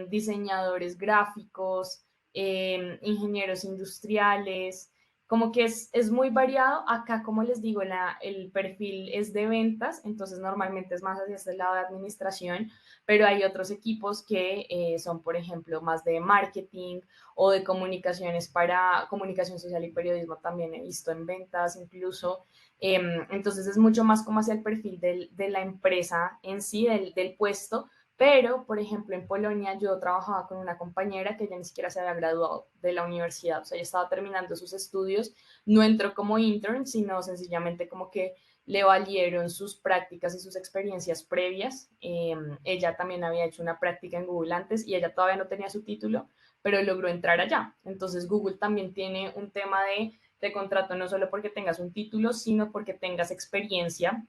Speaker 2: diseñadores gráficos, ingenieros industriales, como que es muy variado. Acá, como les digo, el perfil es de ventas, entonces normalmente es más hacia este lado de administración, pero hay otros equipos que son, por ejemplo, más de marketing o de comunicaciones para comunicación social y periodismo, también he visto en ventas incluso. Entonces es mucho más como hacia el perfil de la empresa en sí, del puesto, pero, por ejemplo, en Polonia yo trabajaba con una compañera que ya ni siquiera se había graduado de la universidad, o sea, ella estaba terminando sus estudios, no entró como intern, sino sencillamente como que le valieron sus prácticas y sus experiencias previas. Ella también había hecho una práctica en Google antes y ella todavía no tenía su título, pero logró entrar allá. Entonces Google también tiene un tema de contrato no solo porque tengas un título, sino porque tengas experiencia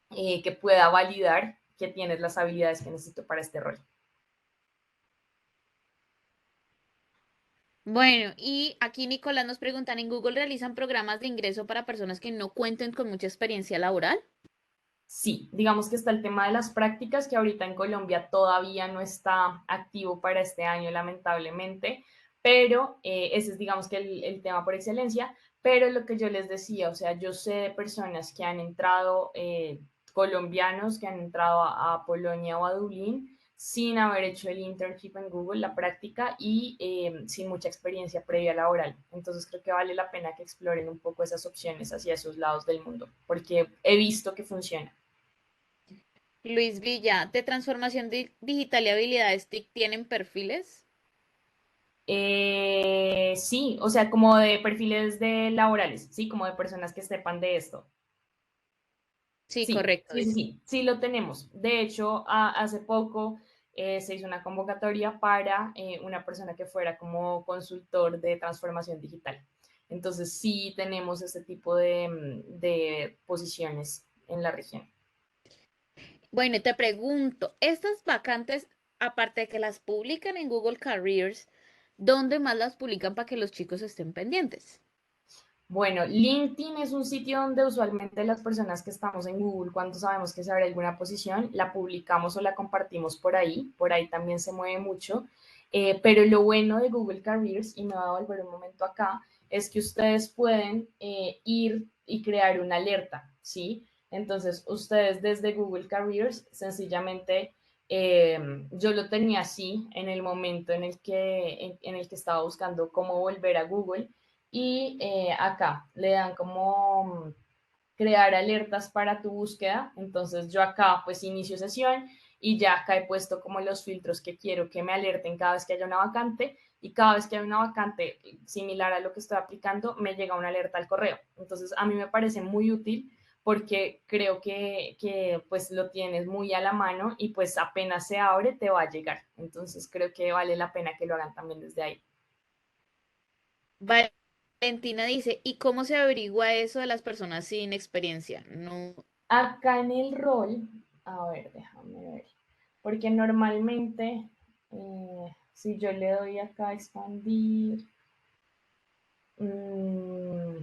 Speaker 2: que pueda validar que tienes las habilidades que necesito para este rol.
Speaker 1: Bueno, y aquí Nicolás nos preguntan, ¿en Google realizan programas de ingreso para personas que no cuenten con mucha experiencia laboral?
Speaker 2: Sí, digamos que está el tema de las prácticas, que ahorita en Colombia todavía no está activo para este año, lamentablemente, pero ese es, digamos que el tema por excelencia. Pero lo que yo les decía, o sea, yo sé de personas que han entrado, colombianos que han entrado a Polonia o a Dublín sin haber hecho el internship en Google, la práctica, y sin mucha experiencia previa laboral. Entonces creo que vale la pena que exploren un poco esas opciones hacia esos lados del mundo, porque he visto que funciona.
Speaker 1: Luis Villa, ¿de transformación digital y habilidades TIC tienen perfiles?
Speaker 2: Sí, o sea, como de perfiles de laborales, sí, como de personas que sepan de esto.
Speaker 1: Sí,
Speaker 2: Sí,
Speaker 1: correcto,
Speaker 2: sí, sí,
Speaker 1: dice.
Speaker 2: sí, sí lo tenemos. De hecho, hace poco se hizo una convocatoria para una persona que fuera como consultor de transformación digital. Entonces, sí tenemos este tipo de posiciones en la región.
Speaker 1: Bueno, y te pregunto, estas vacantes, aparte de que las publican en Google Careers, ¿dónde más las publican para que los chicos estén pendientes?
Speaker 2: Bueno, LinkedIn es un sitio donde usualmente las personas que estamos en Google, cuando sabemos que se abre alguna posición, la publicamos o la compartimos por ahí también se mueve mucho. Pero lo bueno de Google Careers, y me voy a volver un momento acá, es que ustedes pueden ir y crear una alerta, ¿sí? Entonces, ustedes desde Google Careers, sencillamente, yo lo tenía así en el momento en el que estaba buscando cómo volver a Google y acá le dan como crear alertas para tu búsqueda. Entonces yo acá pues inicio sesión y ya acá he puesto como los filtros que quiero que me alerten cada vez que haya una vacante y cada vez que hay una vacante similar a lo que estoy aplicando me llega una alerta al correo. Entonces a mí me parece muy útil porque creo que pues lo tienes muy a la mano y pues apenas se abre te va a llegar. Entonces creo que vale la pena que lo hagan también desde ahí.
Speaker 1: Valentina dice, ¿y cómo se averigua eso de las personas sin experiencia? No.
Speaker 2: Acá en el rol, a ver, déjame ver, porque normalmente, si yo le doy acá a expandir, mmm,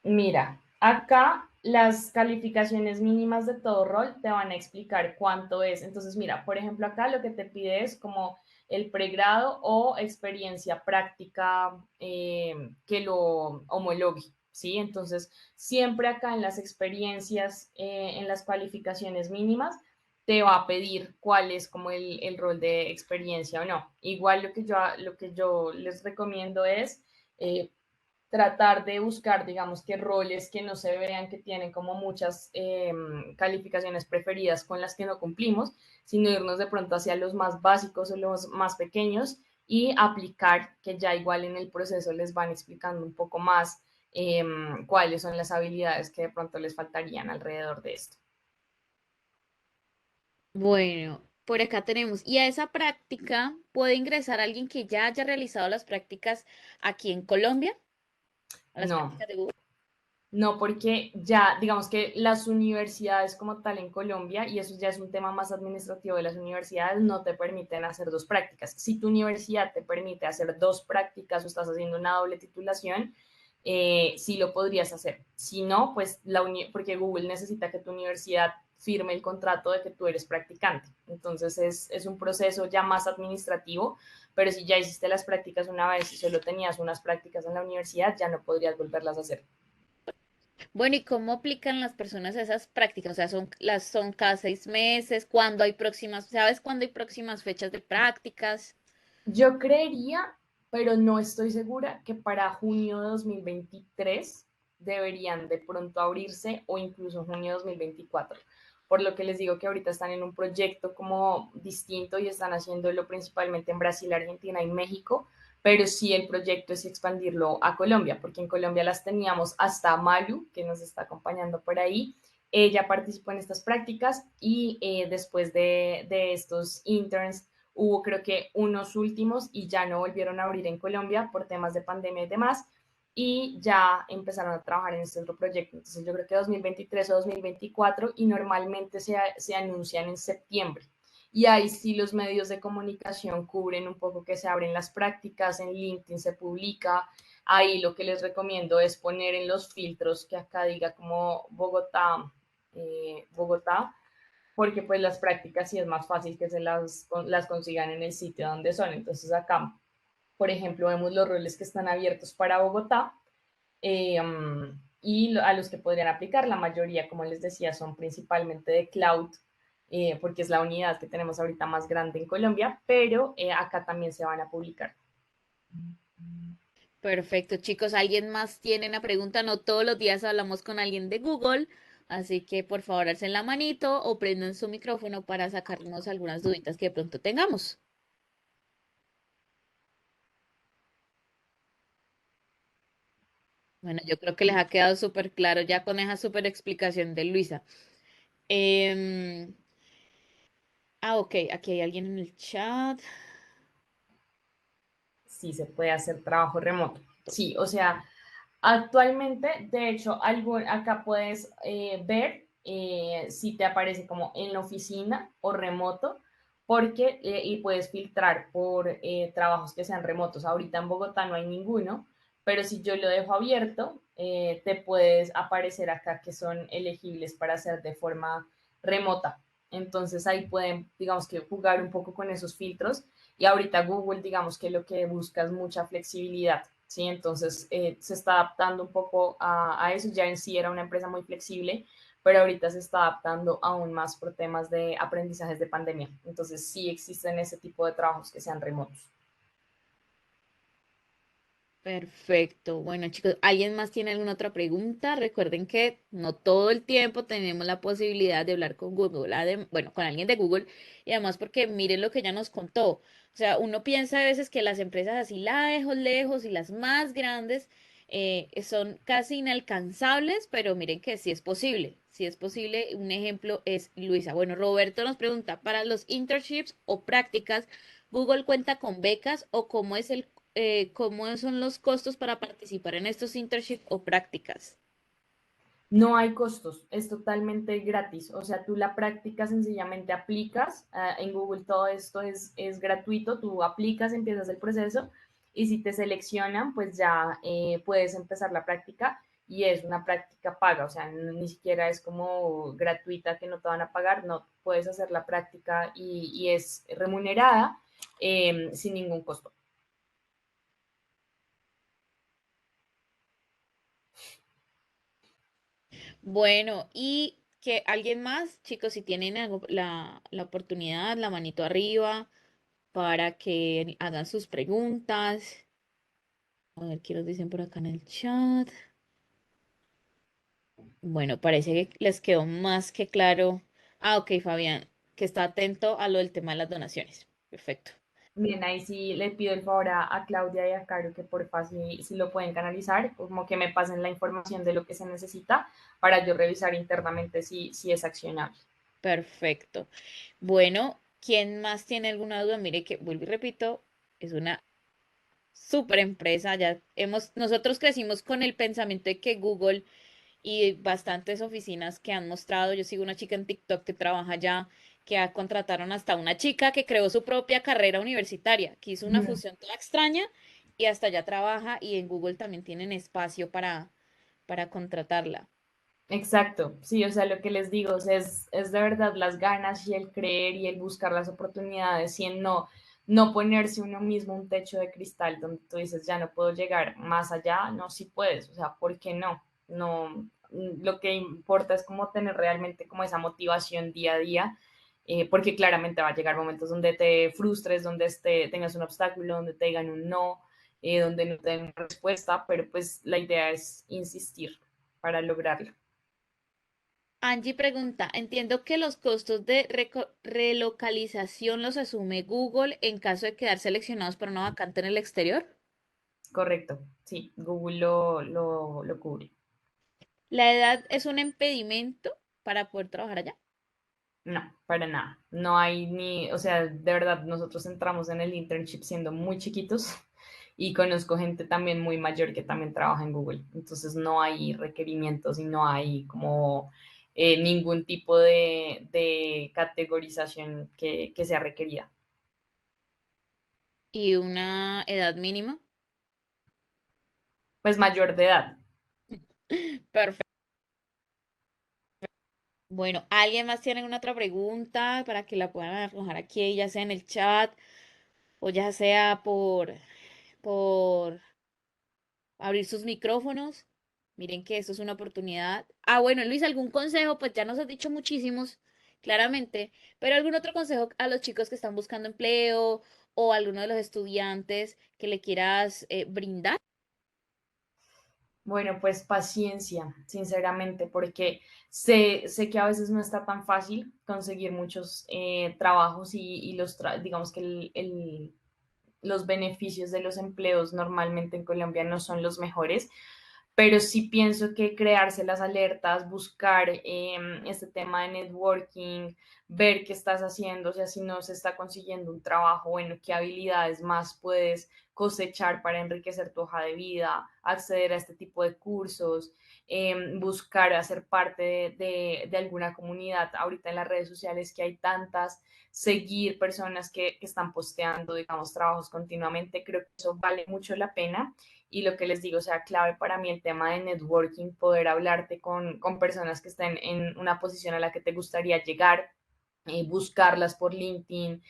Speaker 2: mira, acá las calificaciones mínimas de todo rol te van a explicar cuánto es. Entonces, mira, por ejemplo, acá lo que te pide es como el pregrado o experiencia práctica que lo homologue, ¿sí? Entonces, siempre acá en las experiencias, en las calificaciones mínimas, te va a pedir cuál es como el rol de experiencia o no. Igual lo que yo les recomiendo es tratar de buscar, digamos, que roles que no se vean que tienen como muchas calificaciones preferidas con las que no cumplimos, sino irnos de pronto hacia los más básicos o los más pequeños y aplicar, que ya igual en el proceso les van explicando un poco más cuáles son las habilidades que de pronto les faltarían alrededor de esto.
Speaker 1: Bueno, por acá tenemos, y a esa práctica puede ingresar alguien que ya haya realizado las prácticas aquí en Colombia, a las
Speaker 2: No,
Speaker 1: prácticas de Google.
Speaker 2: no, porque ya, digamos que las universidades como tal en Colombia, y eso ya es un tema más administrativo de las universidades, no te permiten hacer dos prácticas. Si tu universidad te permite hacer dos prácticas o estás haciendo una doble titulación, sí lo podrías hacer. Si no, pues porque Google necesita que tu universidad firme el contrato de que tú eres practicante. Entonces es un proceso ya más administrativo, pero si ya hiciste las prácticas una vez y solo tenías unas prácticas en la universidad, ya no podrías volverlas a hacer.
Speaker 1: Bueno, ¿y cómo aplican las personas a esas prácticas? O sea, son cada 6 meses, ¿cuándo hay próximas, sabes cuándo hay próximas fechas de prácticas?
Speaker 2: Yo creería, pero no estoy segura, que para junio de 2023 deberían de pronto abrirse o incluso junio de 2024. Por lo que les digo que ahorita están en un proyecto como distinto y están haciéndolo principalmente en Brasil, Argentina y México, pero sí el proyecto es expandirlo a Colombia, porque en Colombia las teníamos hasta Malu, que nos está acompañando por ahí. Ella participó en estas prácticas y después de estos interns hubo creo que unos últimos y ya no volvieron a abrir en Colombia por temas de pandemia y demás, y ya empezaron a trabajar en este otro proyecto. Entonces yo creo que 2023 o 2024 y normalmente se anuncian en septiembre. y ahí sí los medios de comunicación cubren un poco que se abren las prácticas, en LinkedIn se publica, ahí lo que les recomiendo es poner en los filtros que acá diga como Bogotá, Bogotá, porque pues las prácticas sí es más fácil que las consigan en el sitio donde son. Entonces acá, por ejemplo, vemos los roles que están abiertos para Bogotá y a los que podrían aplicar. La mayoría, como les decía, son principalmente de cloud, porque es la unidad que tenemos ahorita más grande en Colombia, pero acá también se van a publicar.
Speaker 1: Perfecto, chicos. ¿Alguien más tiene una pregunta? No todos los días hablamos con alguien de Google, así que por favor alcen la manito o prendan su micrófono para sacarnos algunas duditas que de pronto tengamos. Bueno, yo creo que les ha quedado súper claro ya con esa súper explicación de Luisa. Em, ok, aquí hay alguien en el chat.
Speaker 2: Sí, se puede hacer trabajo remoto. Sí, o sea, actualmente, de hecho, acá puedes ver si te aparece como en la oficina o remoto, porque y puedes filtrar por trabajos que sean remotos. Ahorita en Bogotá no hay ninguno, pero si yo lo dejo abierto, te puedes aparecer acá que son elegibles para hacer de forma remota. Entonces ahí pueden, digamos que jugar un poco con esos filtros y ahorita Google, digamos que lo que busca es mucha flexibilidad. ¿Sí? Entonces se está adaptando un poco a eso, ya en sí era una empresa muy flexible, pero ahorita se está adaptando aún más por temas de aprendizajes de pandemia. Entonces sí existen ese tipo de trabajos que sean remotos.
Speaker 1: Perfecto. Bueno, chicos, ¿alguien más tiene alguna otra pregunta? Recuerden que no todo el tiempo tenemos la posibilidad de hablar con Google, bueno, con alguien de Google, y además porque miren lo que ella nos contó. O sea, uno piensa a veces que las empresas así lejos, lejos y las más grandes son casi inalcanzables, pero miren que sí es posible. Sí es posible. Un ejemplo es Luisa. Bueno, Roberto nos pregunta, para los internships o prácticas, ¿Google cuenta con becas o cómo es cómo son los costos para participar en estos internships o prácticas?
Speaker 2: No hay costos, es totalmente gratis. O sea, tú la práctica sencillamente aplicas. En Google todo esto es gratuito. Tú aplicas, empiezas el proceso y si te seleccionan, pues ya puedes empezar la práctica y es una práctica paga. O sea, ni siquiera es como gratuita que no te van a pagar. No, puedes hacer la práctica y es remunerada sin ningún costo.
Speaker 1: Bueno, y que alguien más, chicos, si tienen la oportunidad, la manito arriba para que hagan sus preguntas. A ver qué nos dicen por acá en el chat. Bueno, parece que les quedó más que claro. Ah, ok, Fabián, que está atento a lo del tema de las donaciones. Perfecto.
Speaker 2: Bien, ahí sí le pido el favor a Claudia y a Caro que porfa si lo pueden canalizar, como que me pasen la información de lo que se necesita para yo revisar internamente si es accionable.
Speaker 1: Perfecto. Bueno, ¿quién más tiene alguna duda? Mire que, vuelvo y repito, es una súper empresa. Nosotros crecimos con el pensamiento de que Google y bastantes oficinas que han mostrado, yo sigo una chica en TikTok que trabaja allá, contrataron hasta una chica que creó su propia carrera universitaria, que hizo una fusión toda extraña y hasta allá trabaja y en Google también tienen espacio para contratarla.
Speaker 2: Exacto, sí, o sea, lo que les digo, o sea, es de verdad las ganas y el creer y el buscar las oportunidades y el no ponerse uno mismo un techo de cristal donde tú dices, ya no puedo llegar más allá, no, sí puedes, o sea, ¿por qué no? No, lo que importa es como tener realmente como esa motivación día a día, porque claramente va a llegar momentos donde te frustres, donde tengas un obstáculo, donde te digan un no, donde no te den respuesta, pero pues la idea es insistir para lograrlo.
Speaker 1: Angie pregunta, entiendo que los costos de relocalización los asume Google en caso de quedar seleccionados para una vacante en el exterior.
Speaker 2: Correcto, sí, Google lo cubre.
Speaker 1: ¿La edad es un impedimento para poder trabajar allá?
Speaker 2: No, para nada. No hay ni, o sea, de verdad, nosotros entramos en el internship siendo muy chiquitos y conozco gente también muy mayor que también trabaja en Google. Entonces no hay requerimientos y no hay como ningún tipo de categorización que sea requerida.
Speaker 1: ¿Y una edad mínima?
Speaker 2: Pues mayor de edad.
Speaker 1: Perfecto. Bueno, ¿alguien más tiene alguna otra pregunta para que la puedan arrojar aquí, ya sea en el chat o ya sea por abrir sus micrófonos? Miren que esto es una oportunidad. Ah, bueno, Luis, ¿algún consejo? Pues ya nos has dicho muchísimos, claramente, pero ¿algún otro consejo a los chicos que están buscando empleo o a alguno de los estudiantes que le quieras brindar?
Speaker 2: Bueno, pues paciencia, sinceramente, porque sé que a veces no está tan fácil conseguir muchos trabajos y digamos que los beneficios de los empleos normalmente en Colombia no son los mejores, pero sí pienso que crearse las alertas, buscar este tema de networking, ver qué estás haciendo, o sea, si no se está consiguiendo un trabajo, bueno, qué habilidades más puedes cosechar para enriquecer tu hoja de vida, acceder a este tipo de cursos, buscar hacer parte de alguna comunidad. Ahorita en las redes sociales que hay tantas, seguir personas que están posteando, digamos, trabajos continuamente, creo que eso vale mucho la pena y lo que les digo, o sea, clave para mí el tema de networking, poder hablarte con personas que estén en una posición a la que te gustaría llegar, buscarlas por LinkedIn,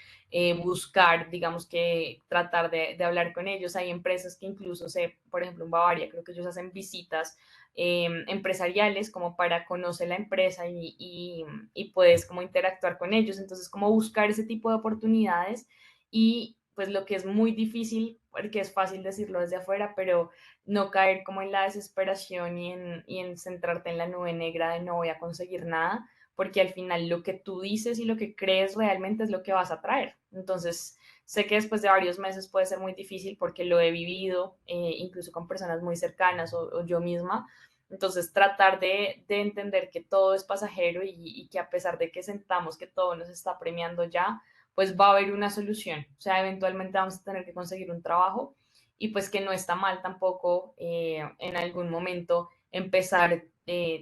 Speaker 2: buscar, digamos que tratar de hablar con ellos. Hay empresas que incluso, sé, por ejemplo, en Bavaria, creo que ellos hacen visitas empresariales como para conocer la empresa y puedes como interactuar con ellos. Entonces, como buscar ese tipo de oportunidades y pues lo que es muy difícil, porque es fácil decirlo desde afuera, pero no caer como en la desesperación y en centrarte en la nube negra de no voy a conseguir nada, porque al final lo que tú dices y lo que crees realmente es lo que vas a traer. Entonces, sé que después de varios meses puede ser muy difícil porque lo he vivido, incluso con personas muy cercanas o yo misma. Entonces, tratar de entender que todo es pasajero y que a pesar de que sentamos que todo nos está premiando ya, pues va a haber una solución. O sea, eventualmente vamos a tener que conseguir un trabajo y pues que no está mal tampoco en algún momento empezar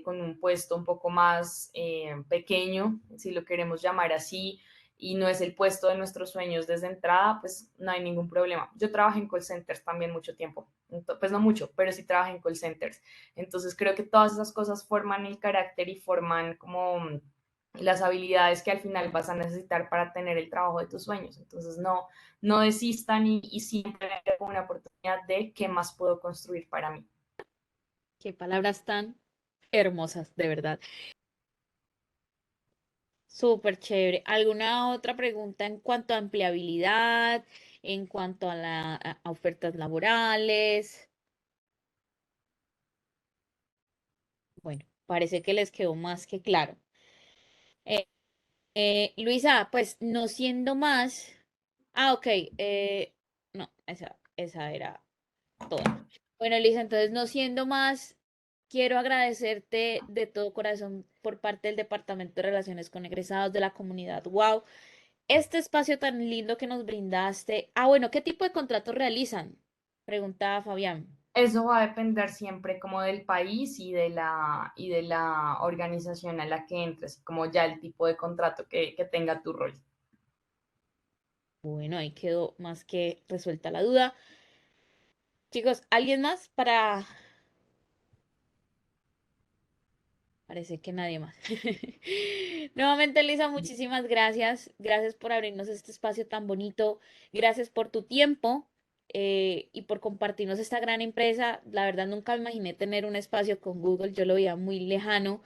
Speaker 2: con un puesto un poco más pequeño, si lo queremos llamar así, y no es el puesto de nuestros sueños desde entrada, pues no hay ningún problema. Yo trabajé en call centers también mucho tiempo, pues no mucho, pero sí trabajé en call centers. Entonces creo que todas esas cosas forman el carácter y forman como las habilidades que al final vas a necesitar para tener el trabajo de tus sueños. Entonces no desistan y siempre con una oportunidad de qué más puedo construir para mí.
Speaker 1: Qué palabras tan hermosas, de verdad. Súper chévere. ¿Alguna otra pregunta en cuanto a empleabilidad, en cuanto a a ofertas laborales? Bueno, parece que les quedó más que claro. Eh, Luisa, pues no siendo más. Ah, ok. No, esa era toda. Bueno, Luisa, entonces no siendo más, quiero agradecerte de todo corazón por parte del Departamento de Relaciones con Egresados de la comunidad. Wow, este espacio tan lindo que nos brindaste. Ah, bueno, ¿qué tipo de contratos realizan? Preguntaba Fabián.
Speaker 2: Eso va a depender siempre como del país y de la organización a la que entres, como ya el tipo de contrato que tenga tu rol.
Speaker 1: Bueno, ahí quedó más que resuelta la duda. Chicos, ¿alguien más para...? Parece que nadie más. Nuevamente, Lisa, muchísimas gracias. Gracias por abrirnos este espacio tan bonito. Gracias por tu tiempo y por compartirnos esta gran empresa. La verdad, nunca me imaginé tener un espacio con Google. Yo lo veía muy lejano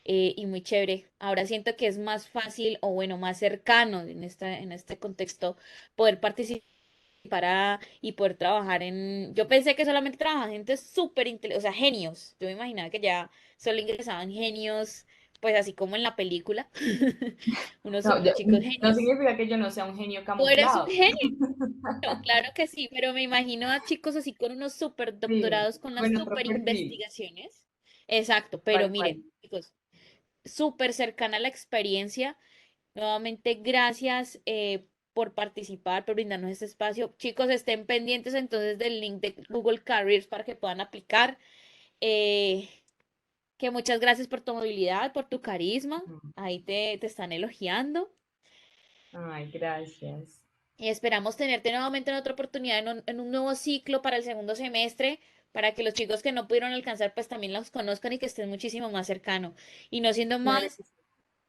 Speaker 1: y muy chévere. Ahora siento que es más fácil o bueno, más cercano en este contexto poder participar y poder trabajar en... Yo pensé que solamente trabajaba gente súper inteligente, o sea, genios. Yo me imaginaba que ya solo ingresaban genios, pues así como en la película, unos
Speaker 2: No,
Speaker 1: super chicos
Speaker 2: no
Speaker 1: genios.
Speaker 2: significa que yo no sea un genio
Speaker 1: Tú eres un
Speaker 2: camuflado.
Speaker 1: genio, claro que sí, pero me imagino a chicos así con unos super
Speaker 2: Sí,
Speaker 1: doctorados, con las
Speaker 2: con otro
Speaker 1: super
Speaker 2: perfil,
Speaker 1: investigaciones. Exacto, pero
Speaker 2: tal cual.
Speaker 1: miren, chicos, súper cercana a la experiencia. Nuevamente, gracias por participar, por brindarnos este espacio. Chicos, estén pendientes entonces del link de Google Careers para que puedan aplicar. Eh, que muchas gracias por tu movilidad, por tu carisma.
Speaker 2: Mm.
Speaker 1: Ahí te están elogiando.
Speaker 2: Ay, gracias.
Speaker 1: Y esperamos tenerte nuevamente en otra oportunidad en un nuevo ciclo para el segundo semestre, para que los chicos que no pudieron alcanzar, pues también los conozcan y que estén muchísimo más cercano. Y no siendo
Speaker 2: Claro
Speaker 1: más,
Speaker 2: que sí.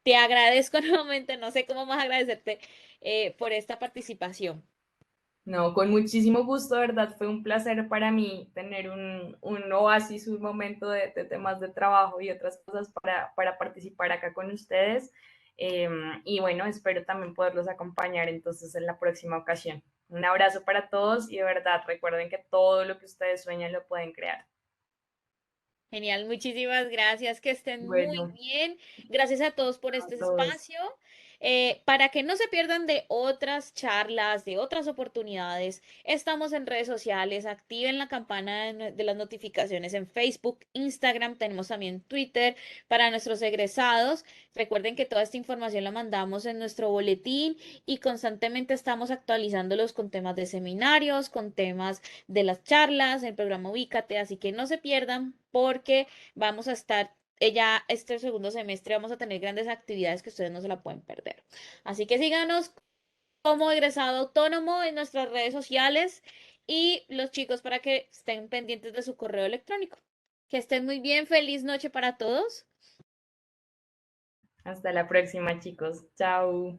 Speaker 1: te agradezco nuevamente, no sé cómo más agradecerte por esta participación.
Speaker 2: No, con muchísimo gusto, de verdad, fue un placer para mí tener un oasis, un momento de temas de trabajo y otras cosas para participar acá con ustedes. Y bueno, espero también poderlos acompañar entonces en la próxima ocasión. Un abrazo para todos y de verdad recuerden que todo lo que ustedes sueñan lo pueden crear.
Speaker 1: Genial, muchísimas gracias, que estén muy
Speaker 2: Bueno,
Speaker 1: bien. Gracias a todos por
Speaker 2: a
Speaker 1: este
Speaker 2: todos.
Speaker 1: espacio. Para que no se pierdan de otras charlas, de otras oportunidades, estamos en redes sociales, activen la campana de las notificaciones en Facebook, Instagram, tenemos también Twitter para nuestros egresados. Recuerden que toda esta información la mandamos en nuestro boletín y constantemente estamos actualizándolos con temas de seminarios, con temas de las charlas, el programa Ubícate, así que no se pierdan porque vamos a estar, ya este segundo semestre vamos a tener grandes actividades que ustedes no se la pueden perder. Así que síganos como egresado autónomo en nuestras redes sociales y los chicos para que estén pendientes de su correo electrónico. Que estén muy bien, feliz noche para todos.
Speaker 2: Hasta la próxima, chicos. Chao.